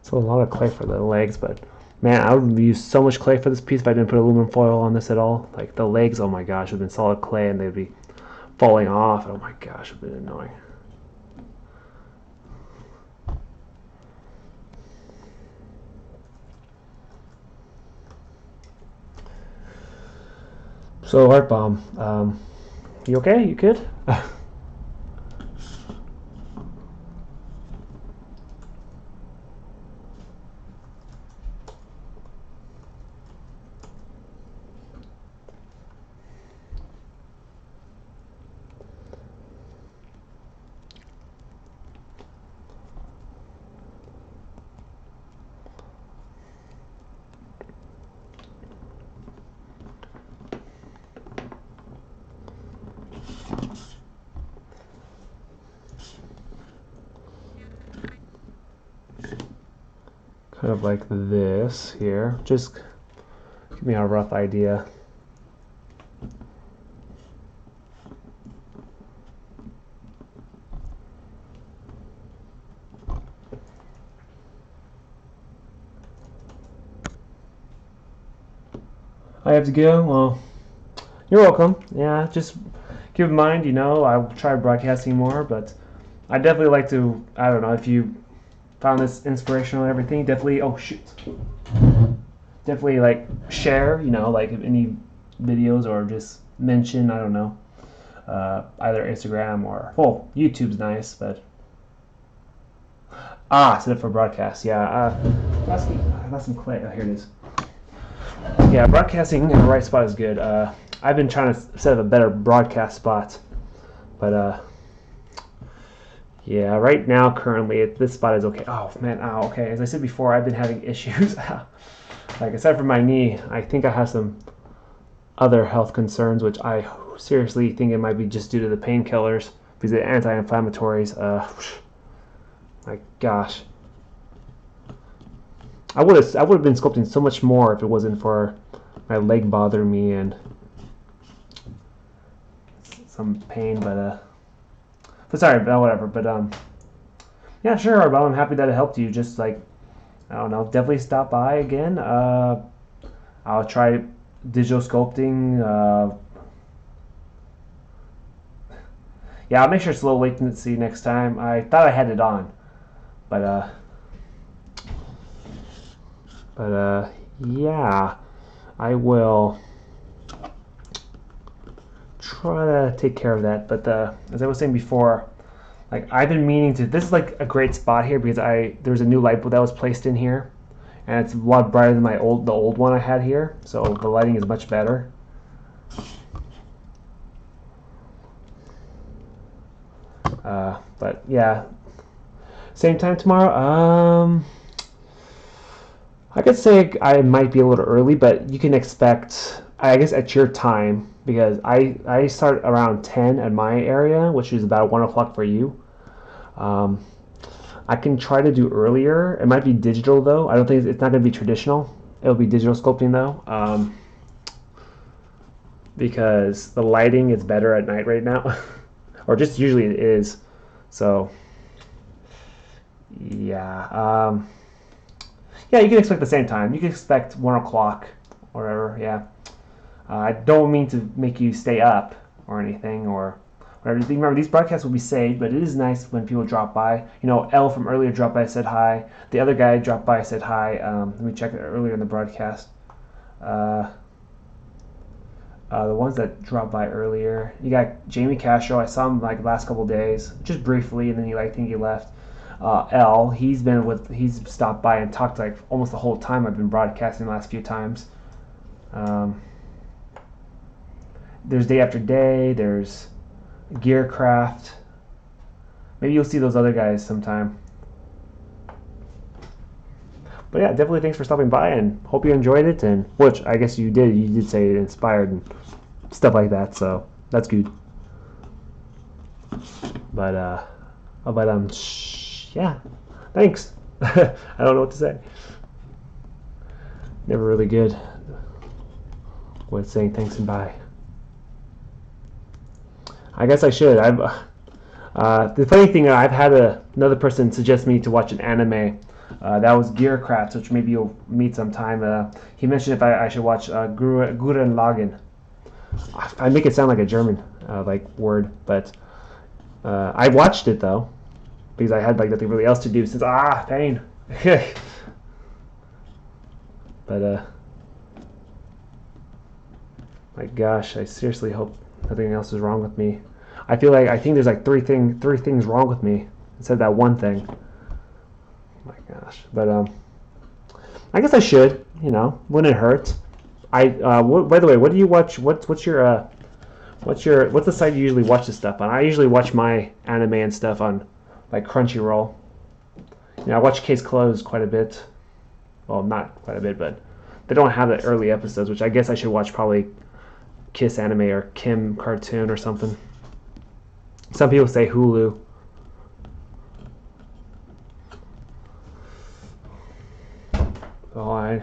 So a lot of clay for the legs, but man, I would use so much clay for this piece if I didn't put aluminum foil on this at all. Like the legs, oh my gosh, would have been solid clay and they'd be falling off. Oh my gosh, it would have been annoying. So Art Bomb, you okay? You good? Kind of like this here. Just give me a rough idea. I have to go? Well, you're welcome. Yeah, just keep in mind, you know, I'll try broadcasting more, but I definitely like to, I don't know, if you found this inspirational and everything, definitely, oh shoot, definitely like share, you know, like any videos or just mention, I don't know, either Instagram or, well, YouTube's nice, but, set up for broadcast, yeah, got some clay, oh, here it is. Yeah, broadcasting in the right spot is good. I've been trying to set up a better broadcast spot, but yeah, right now currently this spot is okay. Oh man, okay. As I said before, I've been having issues. Like aside from my knee, I think I have some other health concerns, which I seriously think it might be just due to the painkillers because the anti-inflammatories. My gosh. I would have been sculpting so much more if it wasn't for my leg bothering me and some pain, but sorry, but whatever. But yeah, sure, Arbel, I'm happy that it helped you. Just like I don't know, definitely stop by again. I'll try digital sculpting. Yeah, I'll make sure it's low latency next time. I thought I had it on, but yeah, I will try to take care of that. But as I was saying before, like I've been meaning to. This is like a great spot here because there's a new light bulb that was placed in here, and it's a lot brighter than the old one I had here, so the lighting is much better. But yeah, same time tomorrow. I could say I might be a little early, but you can expect, I guess, at your time, because I start around 10 at my area, which is about 1 o'clock for you. Um, I can try to do earlier. It might be digital though. I don't think it's not going to be traditional. It'll be digital sculpting though, because the lighting is better at night right now, or just usually it is. So yeah, yeah, you can expect the same time. You can expect 1 o'clock or whatever. Yeah, I don't mean to make you stay up or anything or whatever. Remember, these broadcasts will be saved, but it is nice when people drop by. You know, L from earlier dropped by, said hi. The other guy dropped by, said hi. Let me check it earlier in the broadcast. Uh, the ones that dropped by earlier, you got Jamie Castro. I saw him like the last couple of days, just briefly, and then I think he left. L, he's stopped by and talked like almost the whole time I've been broadcasting the last few times. Um, there's Day After Day. There's Gearcraft. Maybe you'll see those other guys sometime. But yeah, definitely thanks for stopping by and hope you enjoyed it. And which I guess you did. You did say it inspired and stuff like that. So that's good. But yeah, thanks. I don't know what to say. Never really good with saying thanks and bye. I guess I should. The funny thing, I've had another person suggest me to watch an anime. That was Gearcraft, which maybe you'll meet sometime. He mentioned if I should watch Gurren Lagann. I make it sound like a German like word, but I watched it though because I had like nothing really else to do since pain. But my gosh, I seriously hope nothing else is wrong with me. I think there's like three things wrong with me instead of that one thing. Oh my gosh, but I guess I should. You know, wouldn't it hurt? By the way, what do you watch? What's the site you usually watch this stuff on? I usually watch my anime and stuff on like Crunchyroll. You know, I watch Case Closed quite a bit. Well, not quite a bit, but they don't have the early episodes, which I guess I should watch probably Kiss Anime or Kim Cartoon or something. Some people say Hulu. Oh,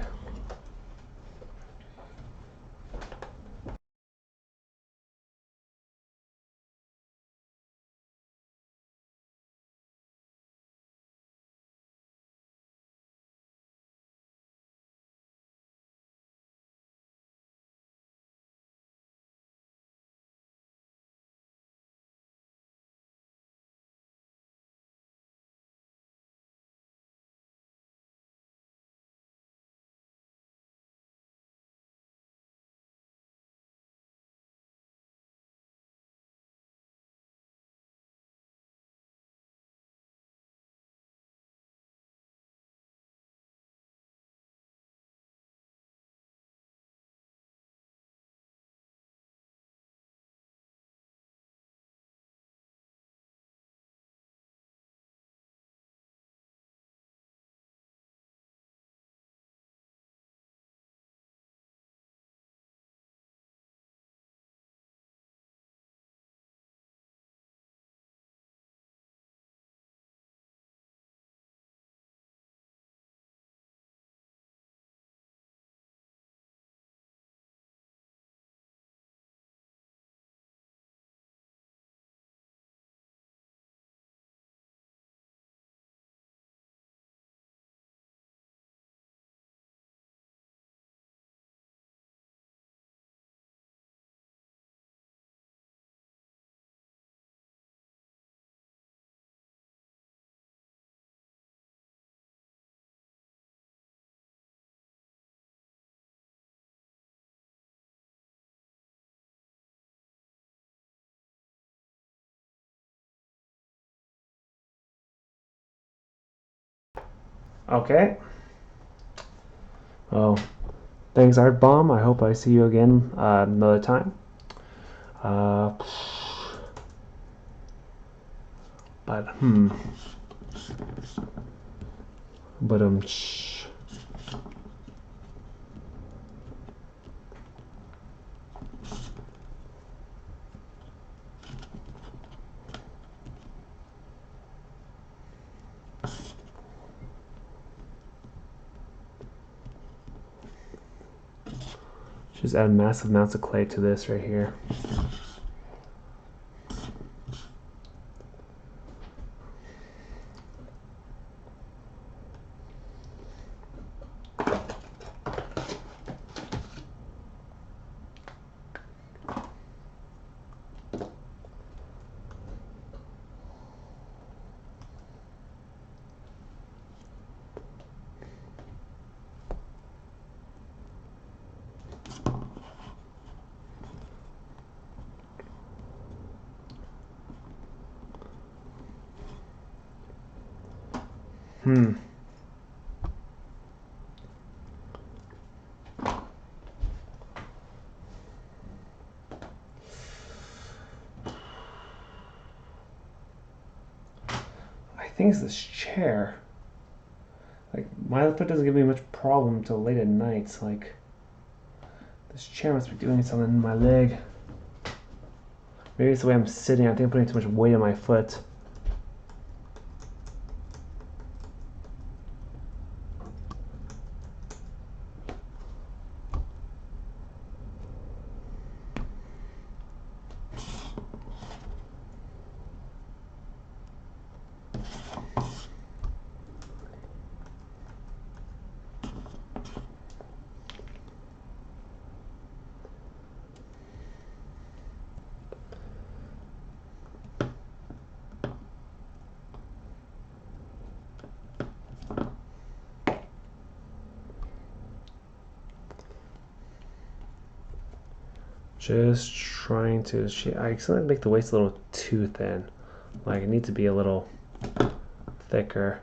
okay. Oh, thanks, Art Bomb. I hope I see you again another time. Uh, but but just add massive amounts of clay to this right here. I think it's this chair. Like, my left foot doesn't give me much problem until late at night. Like, this chair must be doing something in my leg. Maybe it's the way I'm sitting. I think I'm putting too much weight on my foot. Just trying to, I accidentally make the waist a little too thin. Like, it needs to be a little thicker.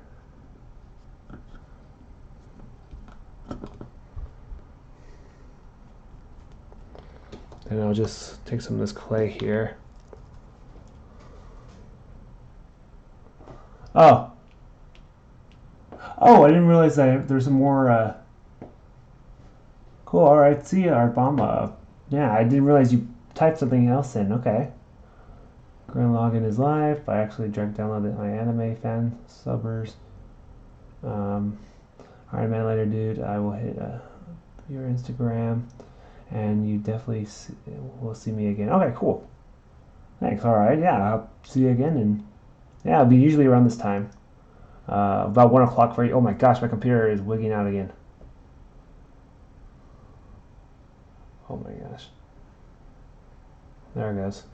And I'll just take some of this clay here. Oh, I didn't realize that there's some more. Cool. All right. See ya, Art Bomb. Yeah, I didn't realize you typed something else in. Okay. Grand log in his life. I actually downloaded my anime fan subbers. Alright, man. Later, dude. I will hit your Instagram, and you definitely will see me again. Okay. Cool. Thanks. All right. Yeah. I'll see you again, and yeah, it'll be usually around this time. About 1 o'clock for you. Oh my gosh, my computer is wigging out again. Oh my gosh. There it goes.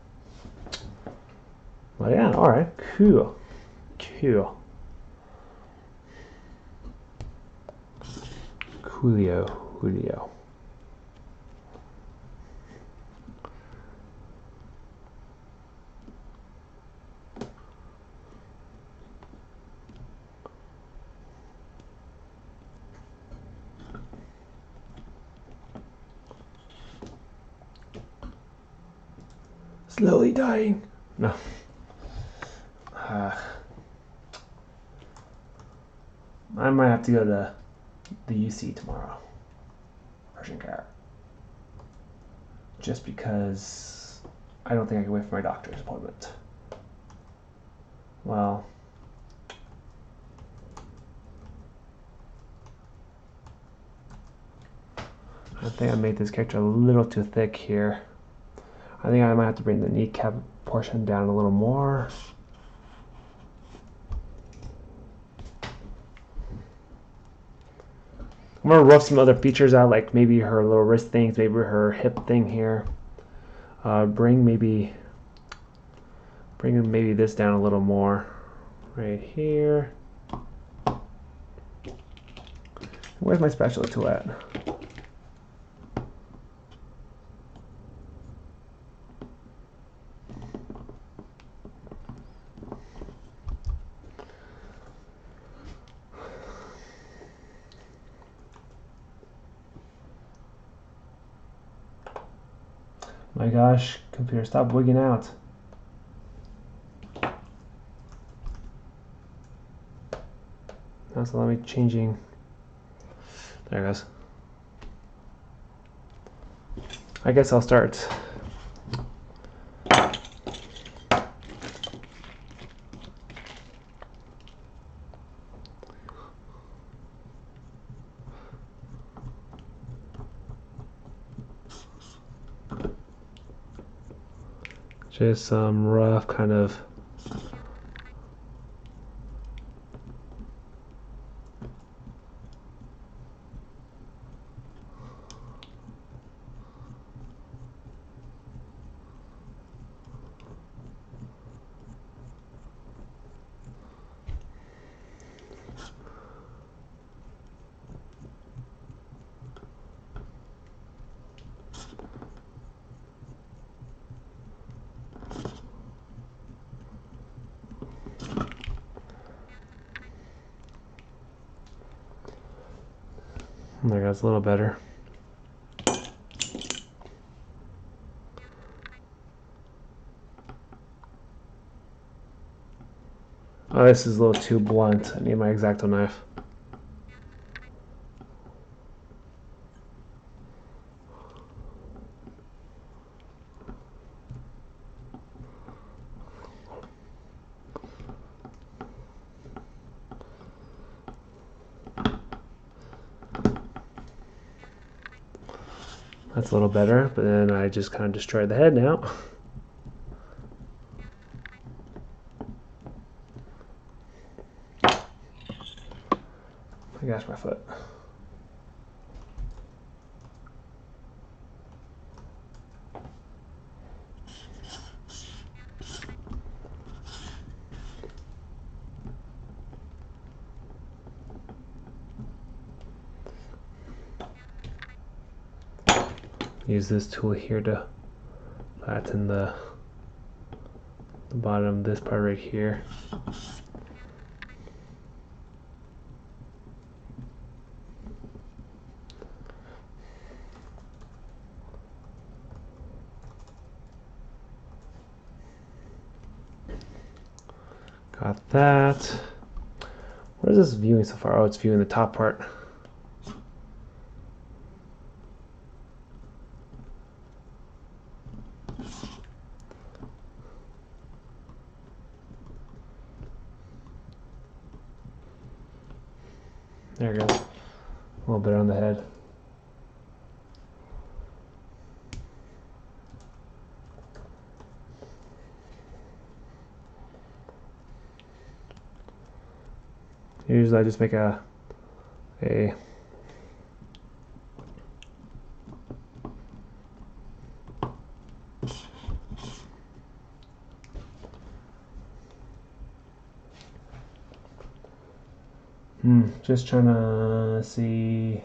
Well, yeah, alright. Cool. Coolio. Slowly dying. No. I might have to go to the UC tomorrow. Urgent care. Just because I don't think I can wait for my doctor's appointment. Well, I think I made this character a little too thick here. I think I might have to bring the kneecap portion down a little more. I'm gonna rough some other features out, like maybe her little wrist things, maybe her hip thing here. Bring maybe this down a little more, right here. Where's my spatula tool at? my gosh, computer, stop wigging out. That's let me changing. There it goes. I guess I'll start. Just some rough kind of there goes a little better. Oh, this is a little too blunt. I need my X-Acto knife. That's a little better, but then I just kind of destroyed the head now. Oh gosh, my foot. Use this tool here to flatten the bottom of this part right here. Got that. What is this viewing so far? Oh, it's viewing the top part. There it goes. A little bit on the head. Usually I just make a just trying to see.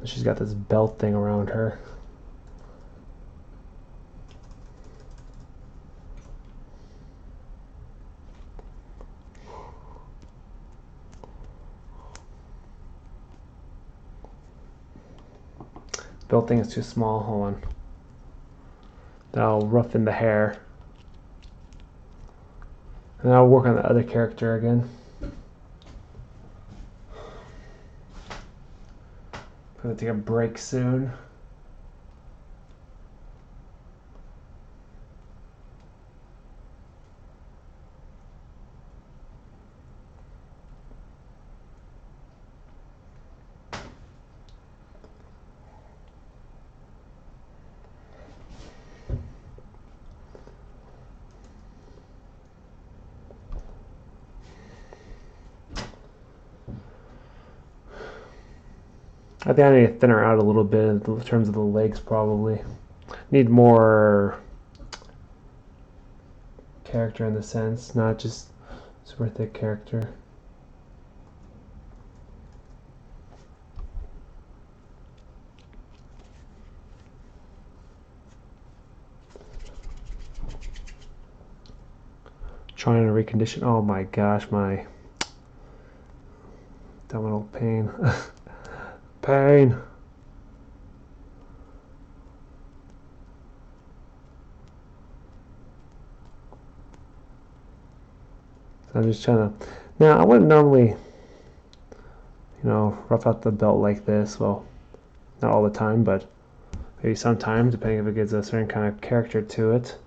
She's got this belt thing around her. Belt thing is too small. Hold on. That'll roughen the hair. And I'll work on the other character again. Gonna take a break soon. I think I need to thin her out a little bit in terms of the legs, probably. Need more character in the sense, not just super thick character. trying to recondition. Oh my gosh, my abdominal pain. Pain. So I'm just trying to. Now I wouldn't normally, rough out the belt like this. Well, not all the time, but maybe sometimes, depending if it gives a certain kind of character to it.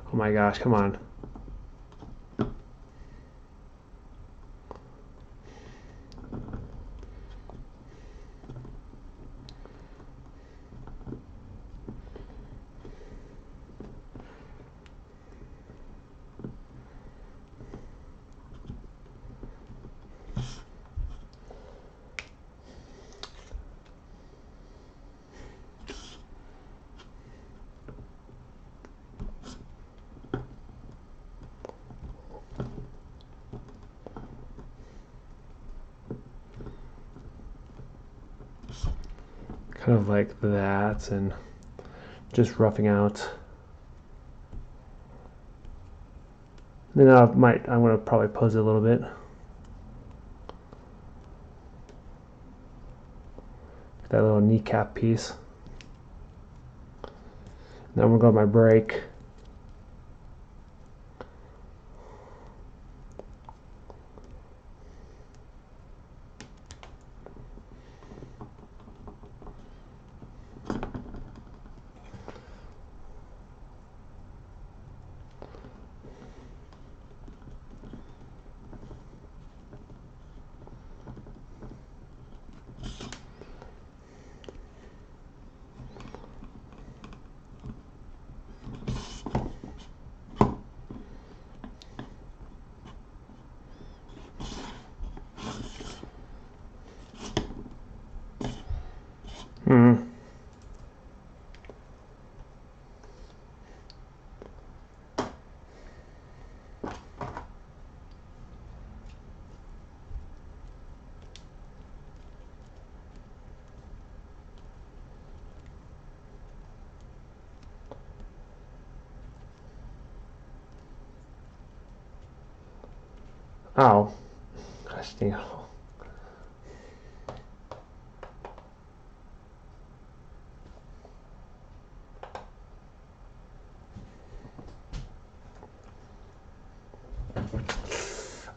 Oh my gosh, come on. Kind of like that, and just roughing out. Then I'm going to probably pose it a little bit. That little kneecap piece. Then I'm going to go with my brake. Ow. Gosh dang it.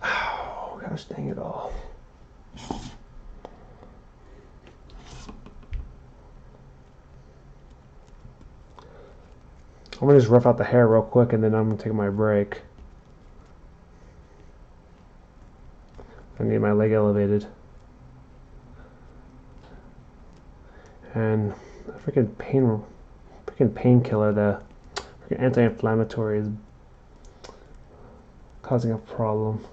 Ow, gosh dang it all. I'm gonna just rough out the hair real quick, and then I'm gonna take my break. I need my leg elevated. And the freaking painkiller, the freaking anti-inflammatory is causing a problem.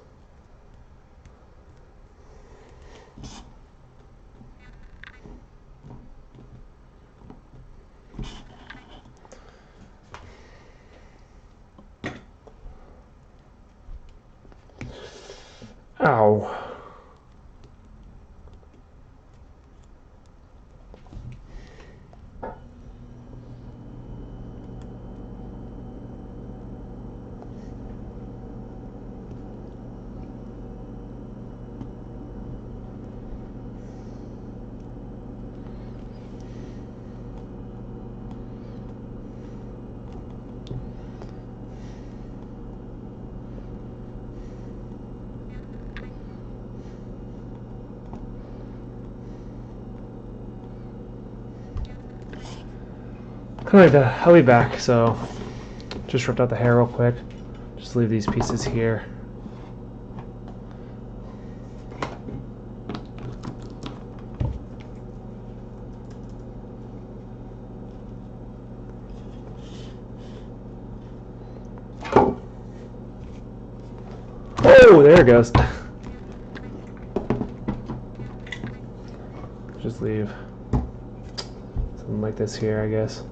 Ow. Kind of like that. I'll be back, so just ripped out the hair real quick. Just leave these pieces here. Oh, there it goes. Just leave something like this here, I guess.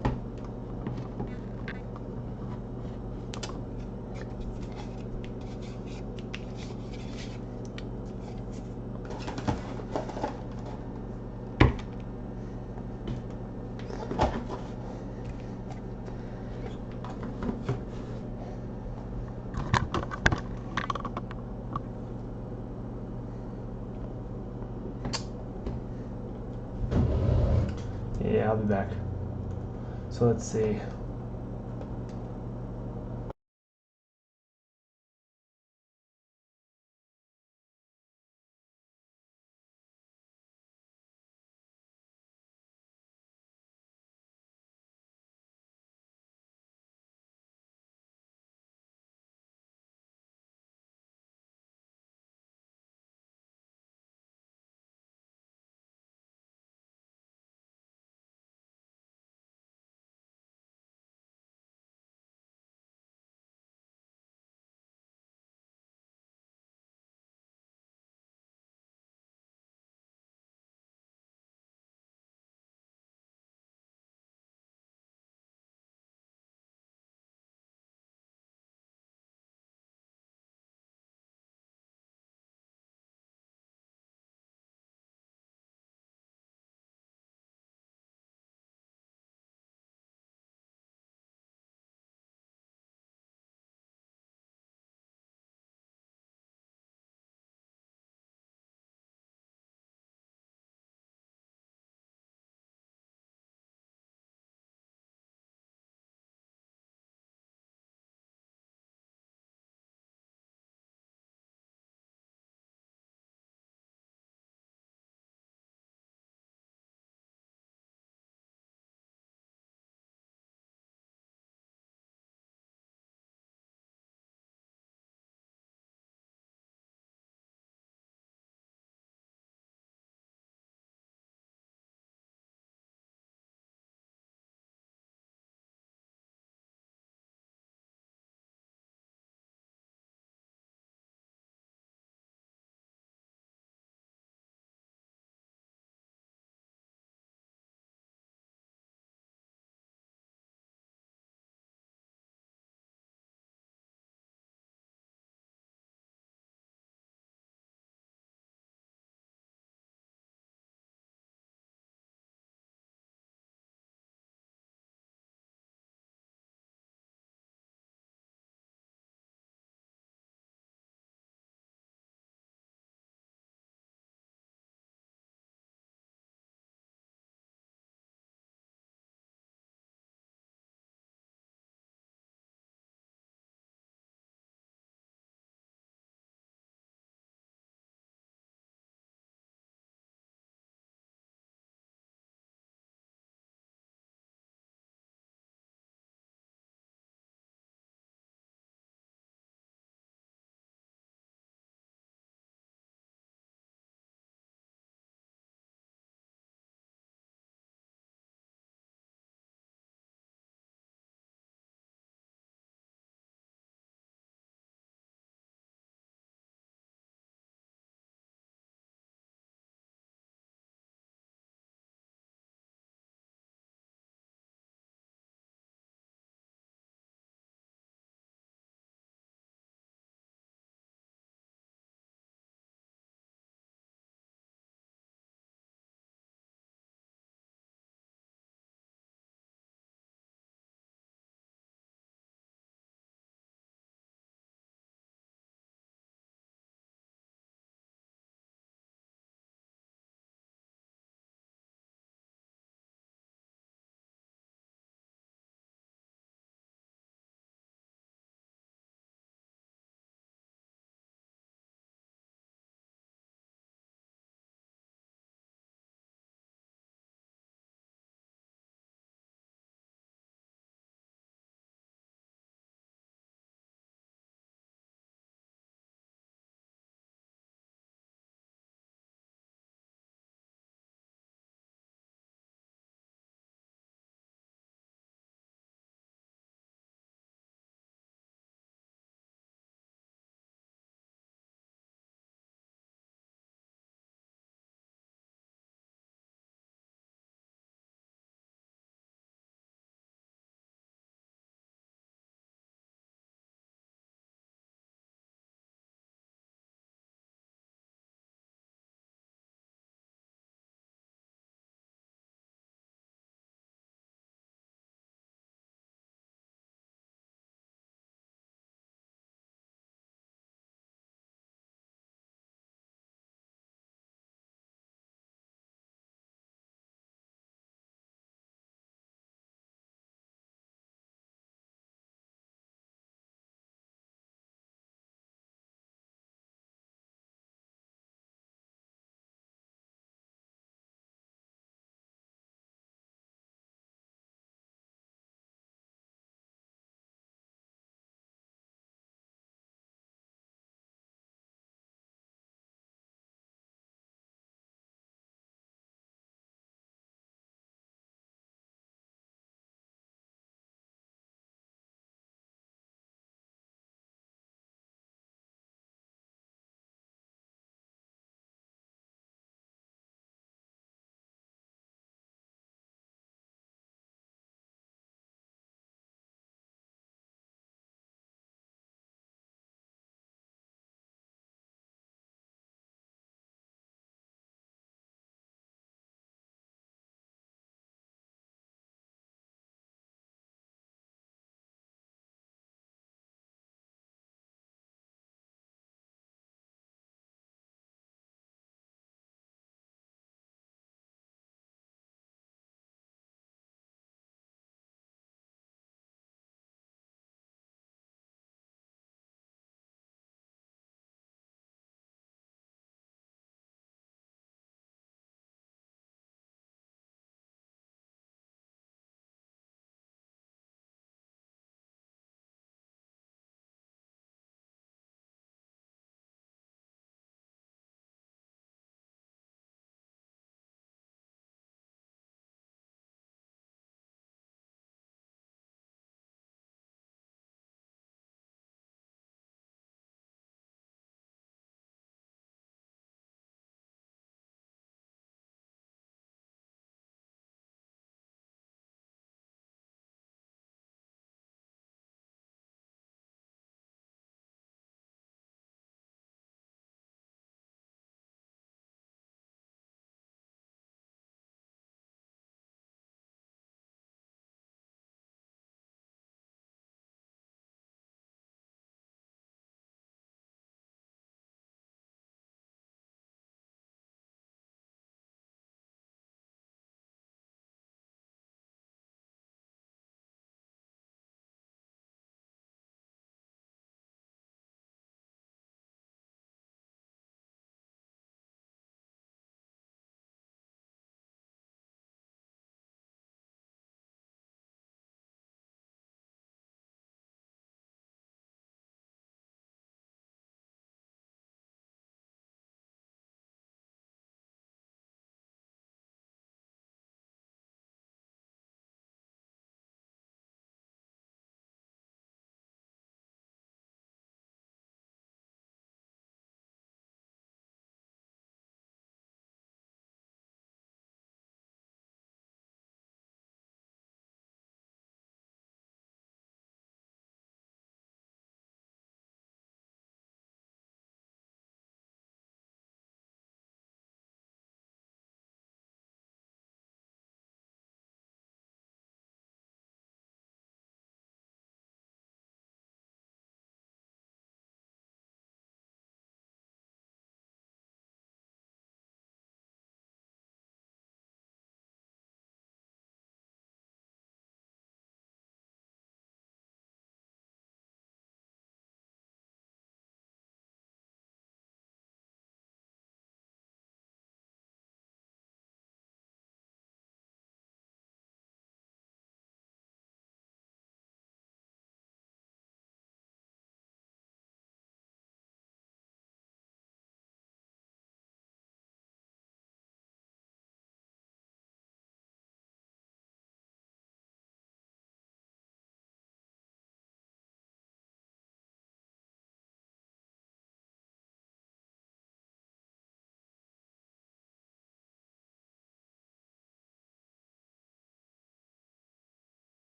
be back. So let's see.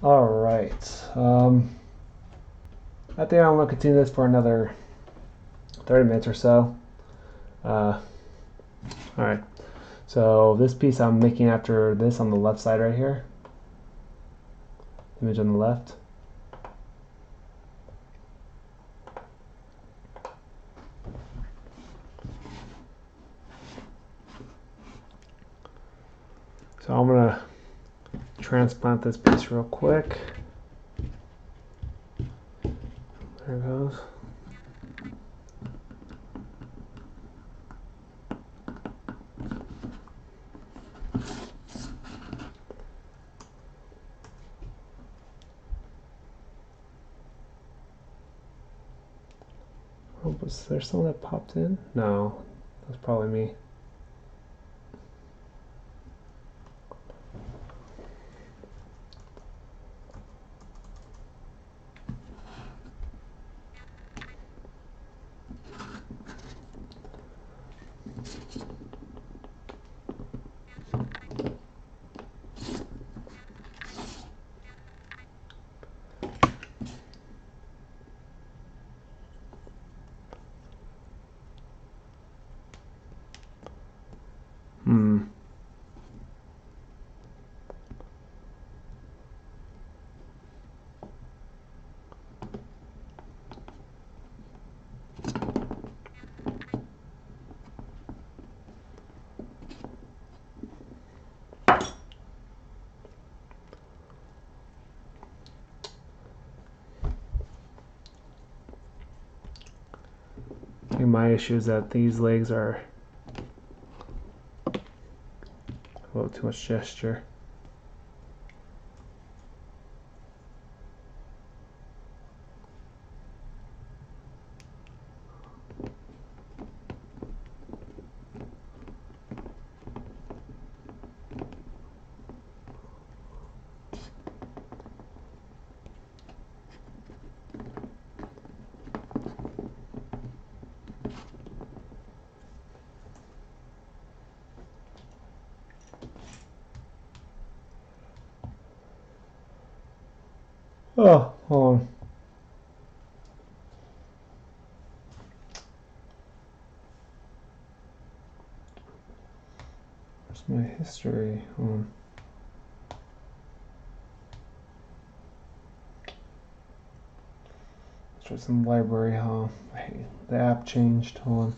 All right. I think I'm gonna continue this for another 30 minutes or so. All right. So this piece I'm making after this on the left side right here. Image on the left. So I'm gonna transplant this piece real quick. There it goes. Oh, was there someone that popped in? No, that's probably me. I think my issue is that these legs are a little too much gesture. Oh, hold on. Where's my history? Hold on. Let's try some library, huh? Hey, the app changed. Hold on.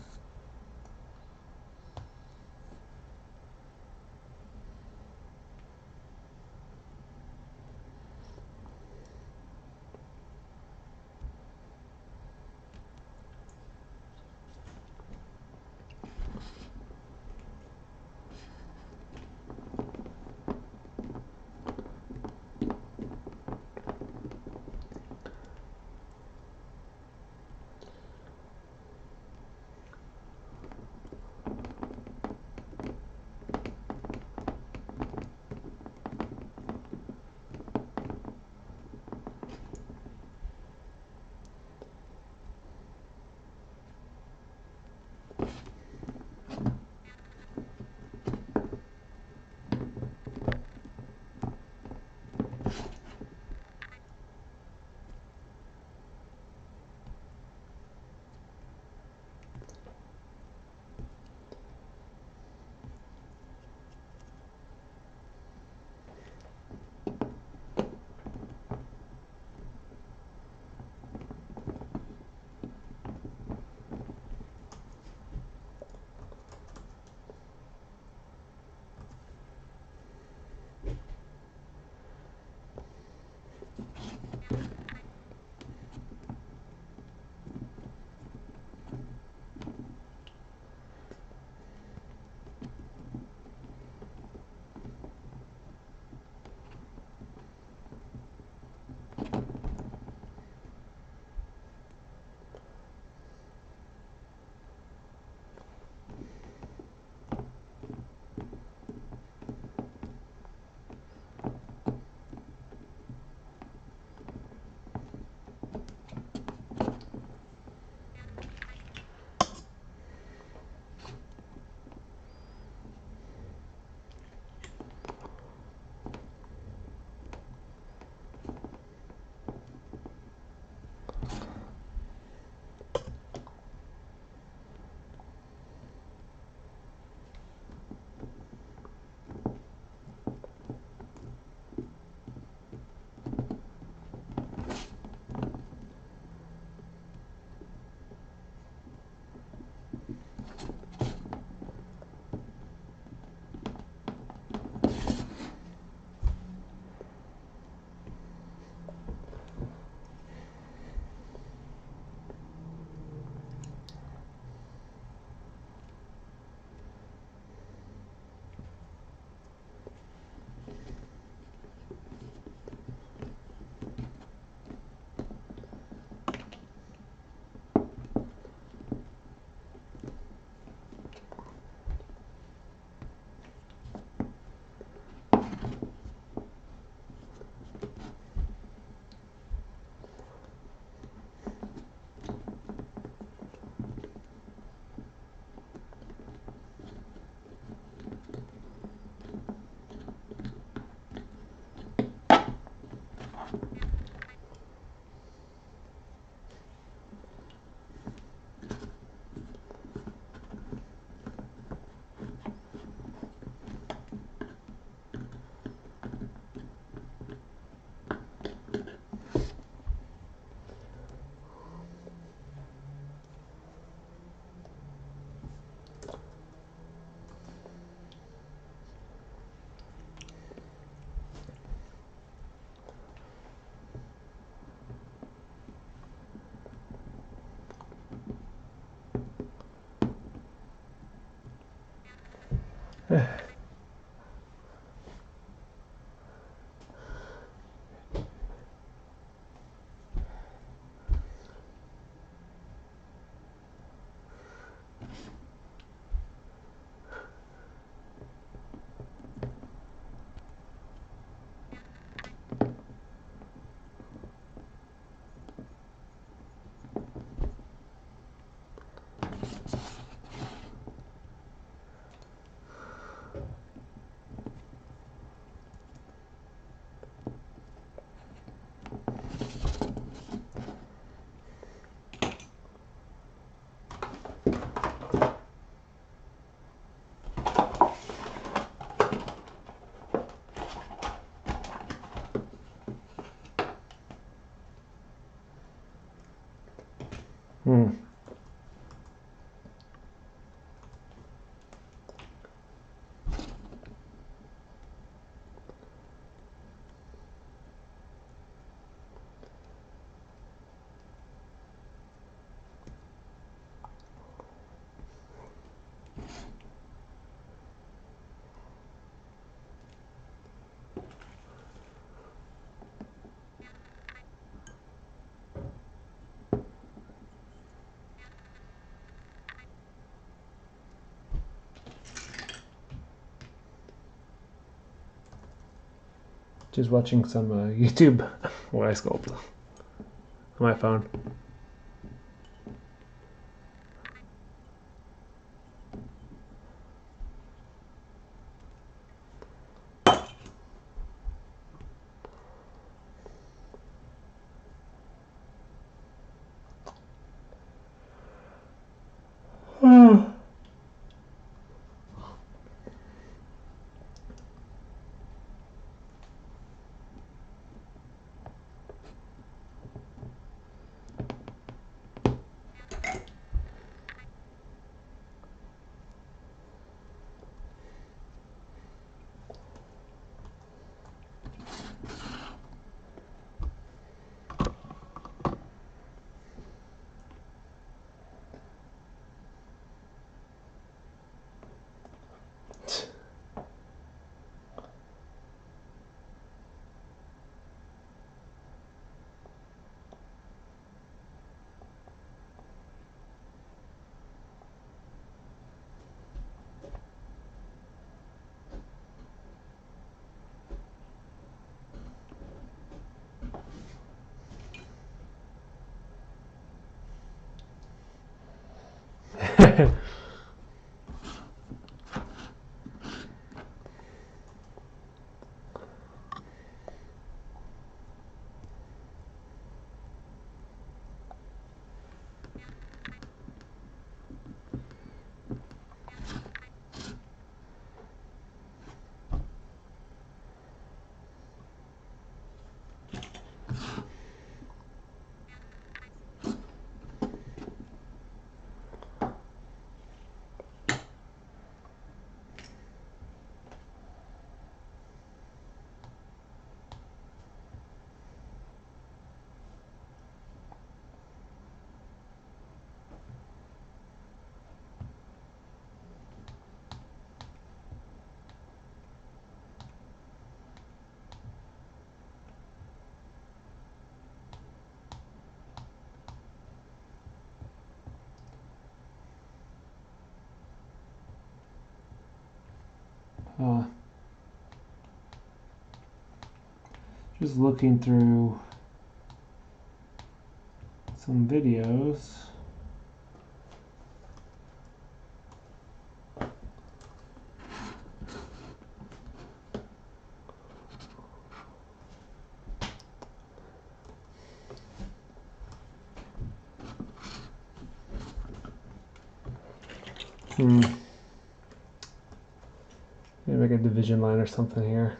Hmm. Just watching some YouTube while I sculpt on my phone. Just looking through some videos. Maybe like a division line or something here.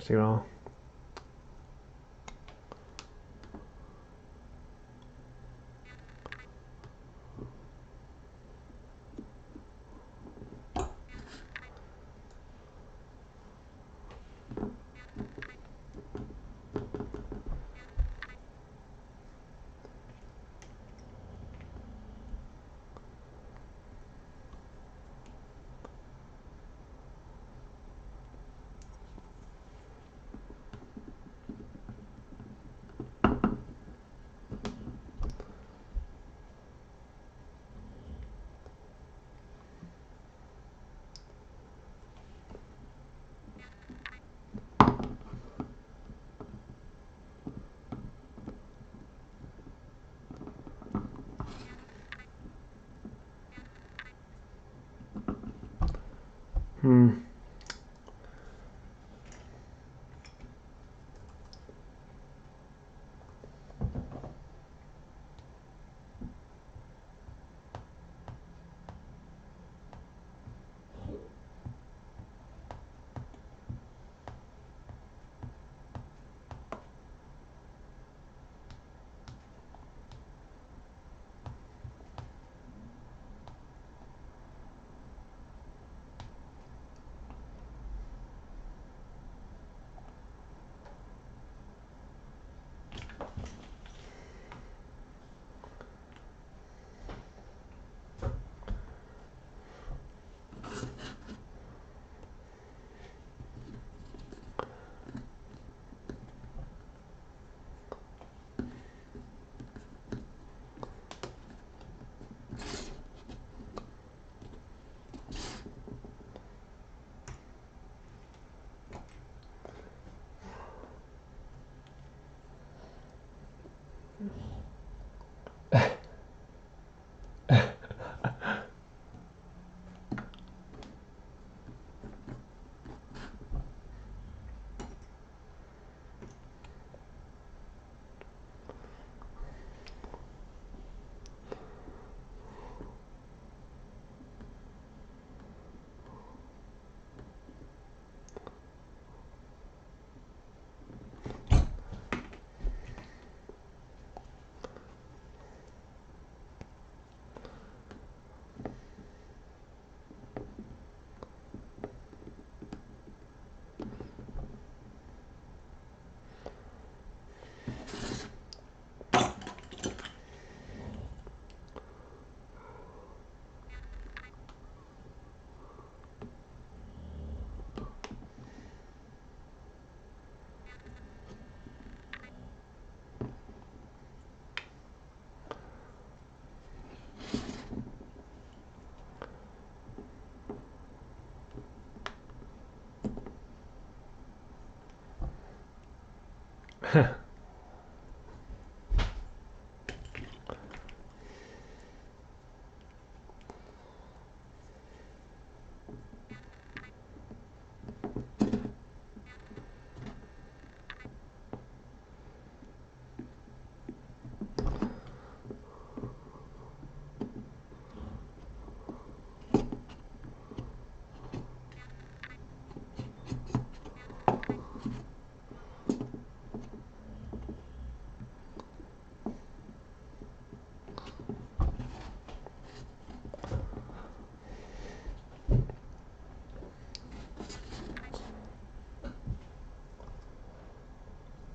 Actually, well. Hmm.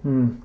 Hmm.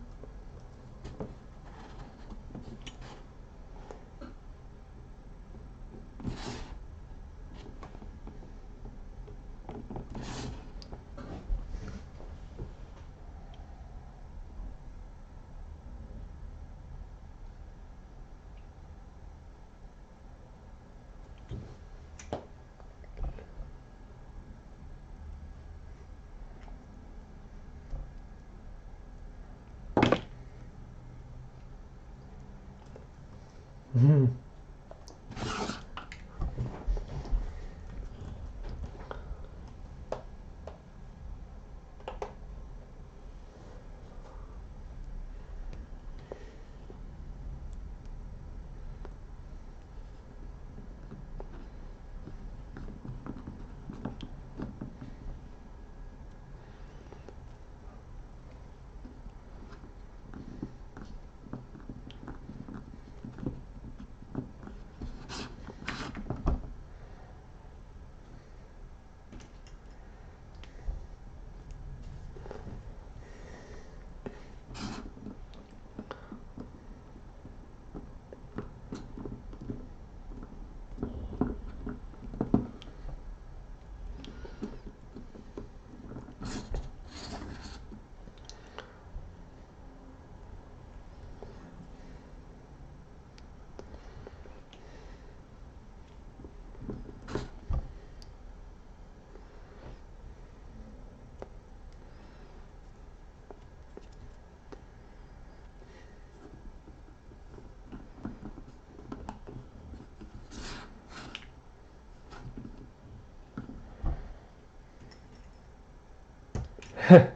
Huh.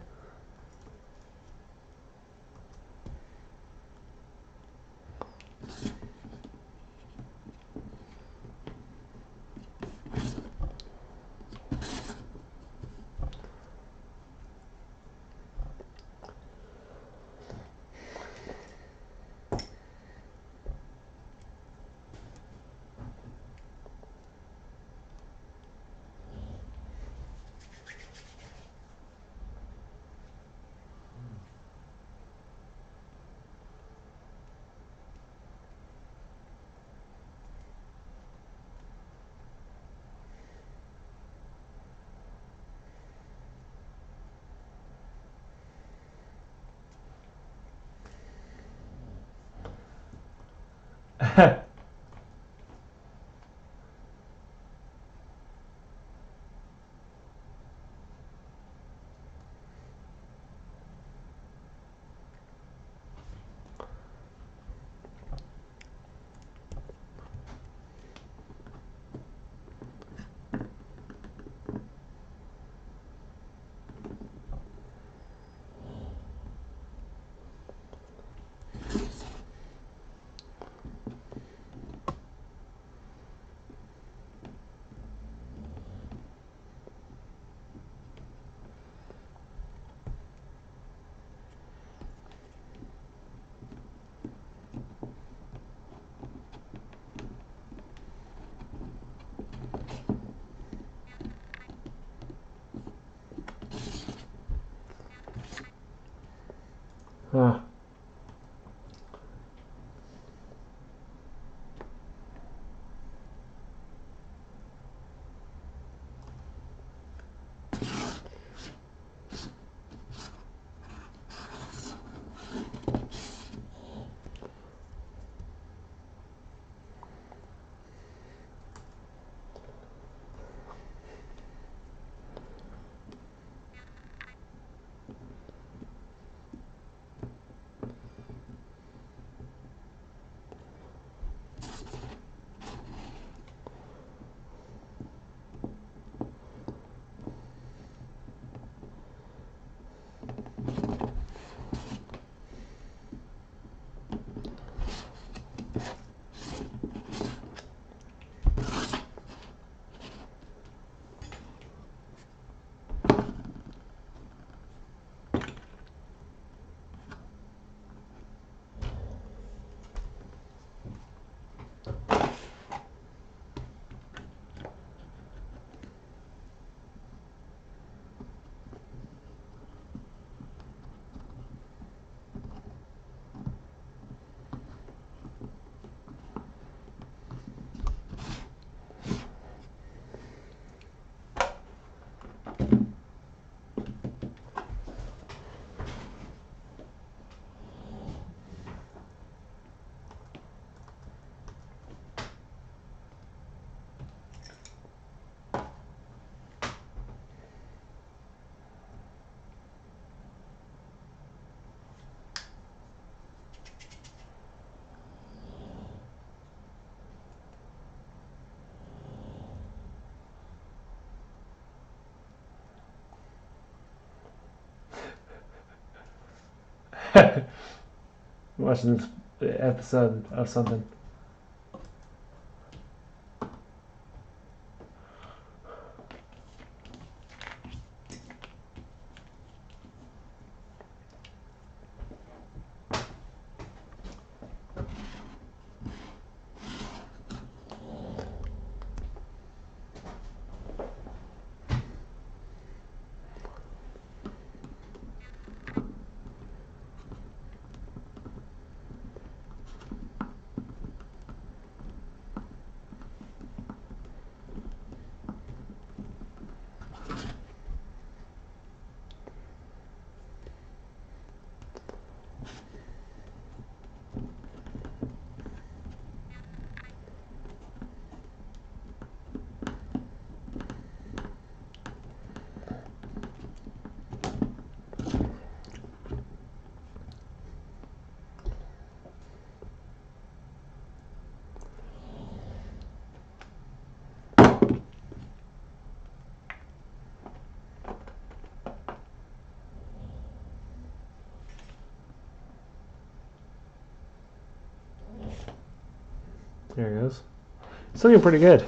Watching this episode of something. There it goes. It's looking pretty good.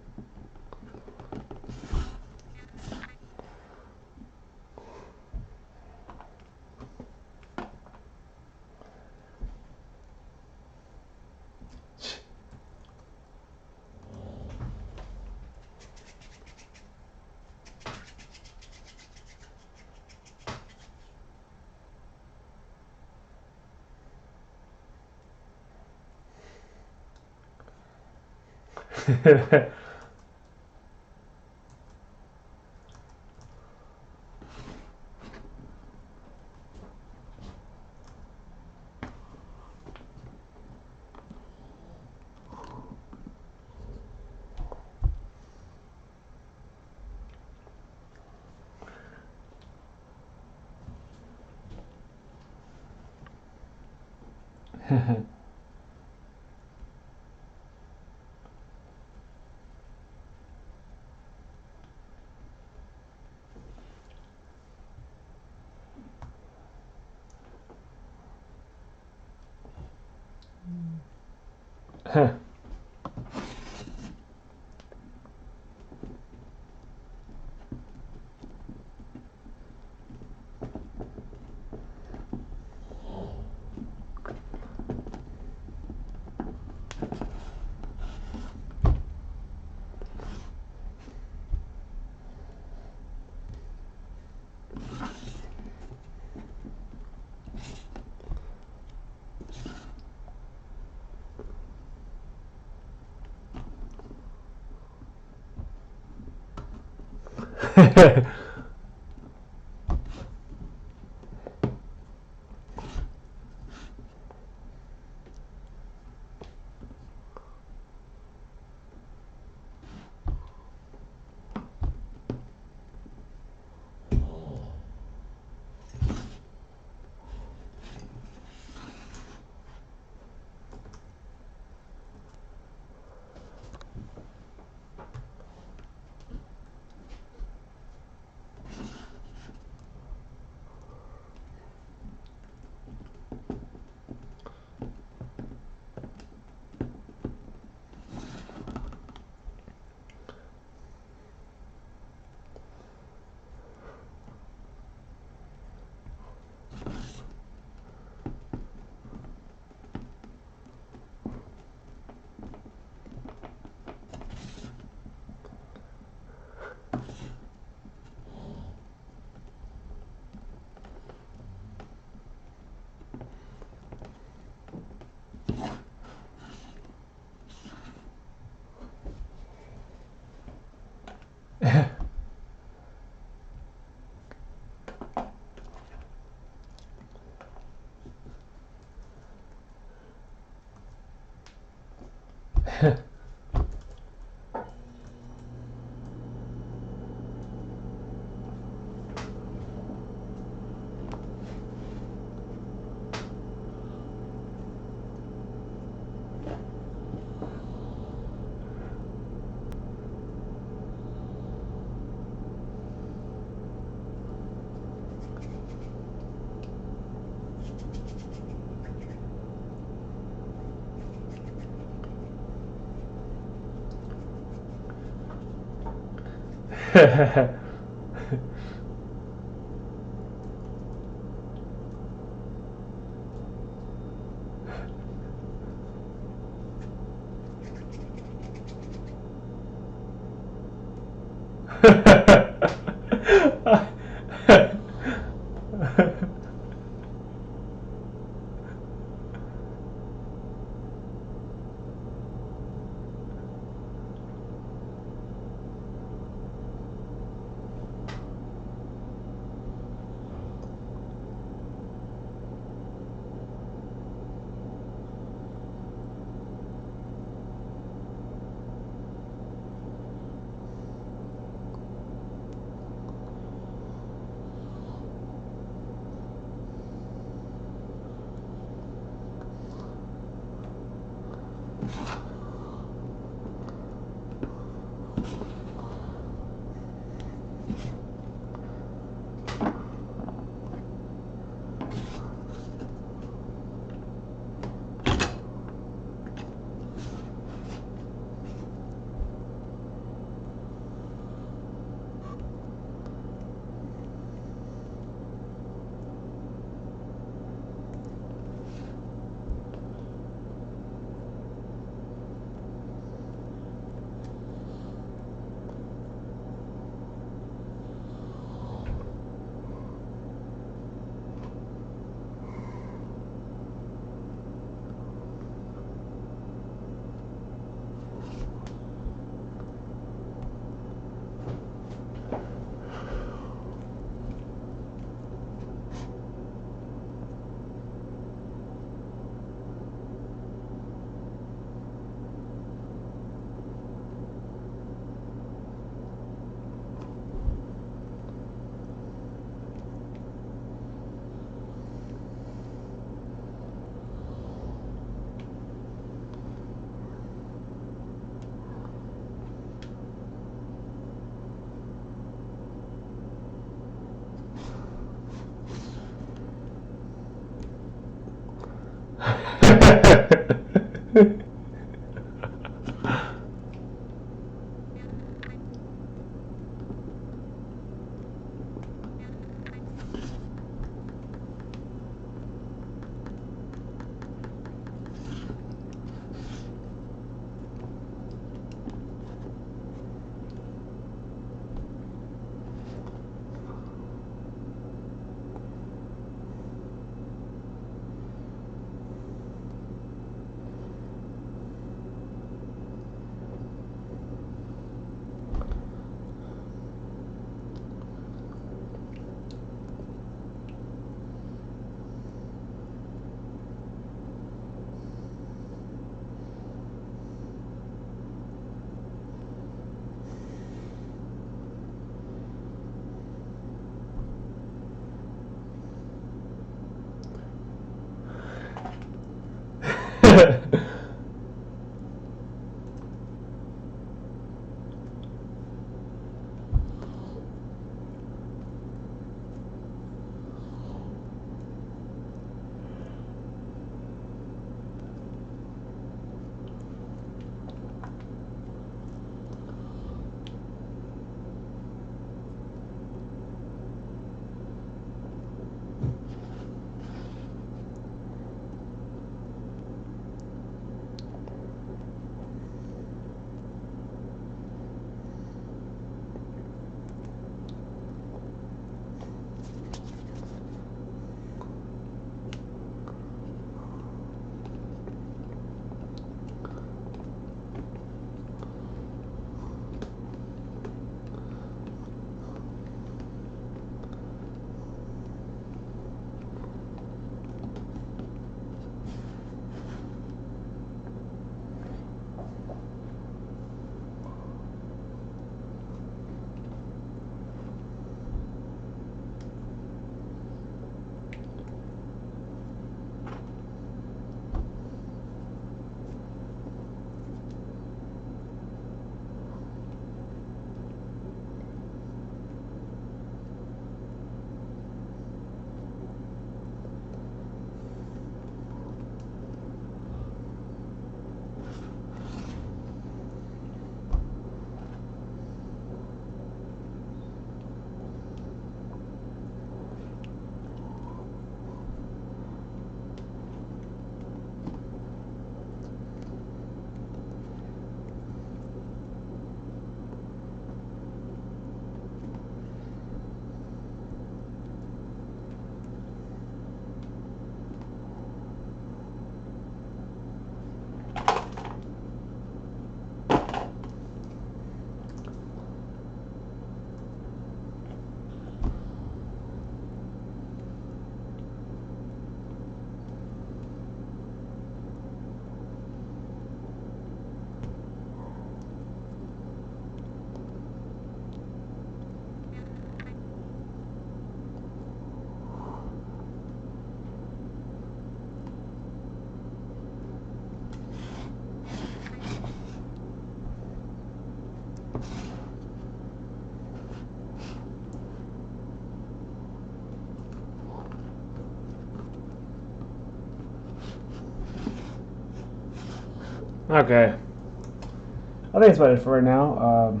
Okay. I think that's about it for right now.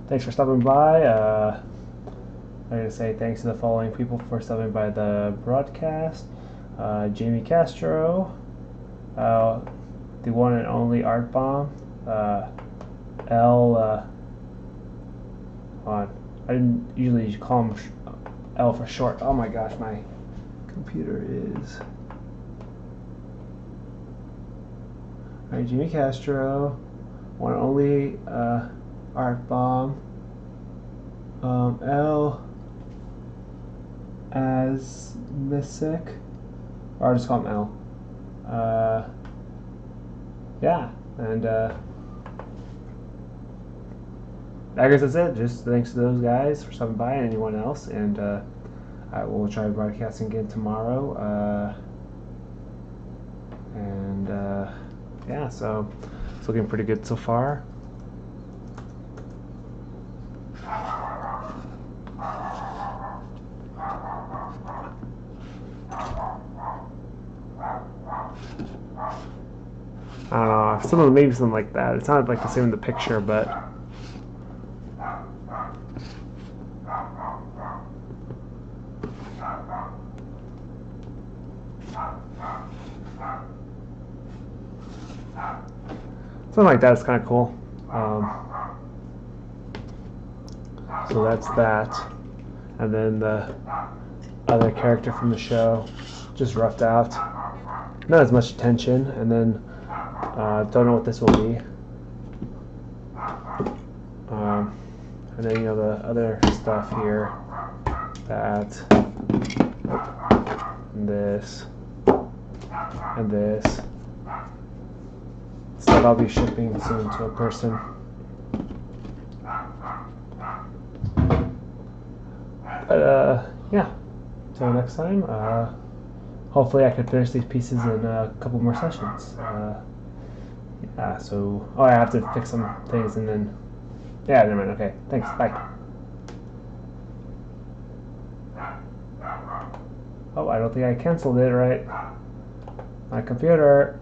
Thanks for stopping by. I'm going to say thanks to the following people for stopping by the broadcast. Jamie Castro, the one and only Art Bomb, L, I didn't usually call him L for short. Oh my gosh, my computer is... Alright, Jimmy Castro, one and only Art Bomb, L as Missick, or I'll just call him L. Yeah, and I guess that's it. Just thanks to those guys for stopping by and anyone else, and I will try broadcasting again tomorrow. Yeah, so it's looking pretty good so far. I don't know, maybe something like that. It's not like the same in the picture, but something like that is kind of cool. So that's that. And then the other character from the show, just roughed out. Not as much attention. And then don't know what this will be. And then, you know, the other stuff here, that, and this, and this. Stuff I'll be shipping soon to a person. But yeah, until next time, hopefully I could finish these pieces in a couple more sessions. Yeah, so, oh, I have to fix some things and then, yeah, never mind, okay, thanks, bye. Oh, I don't think I canceled it right. My computer.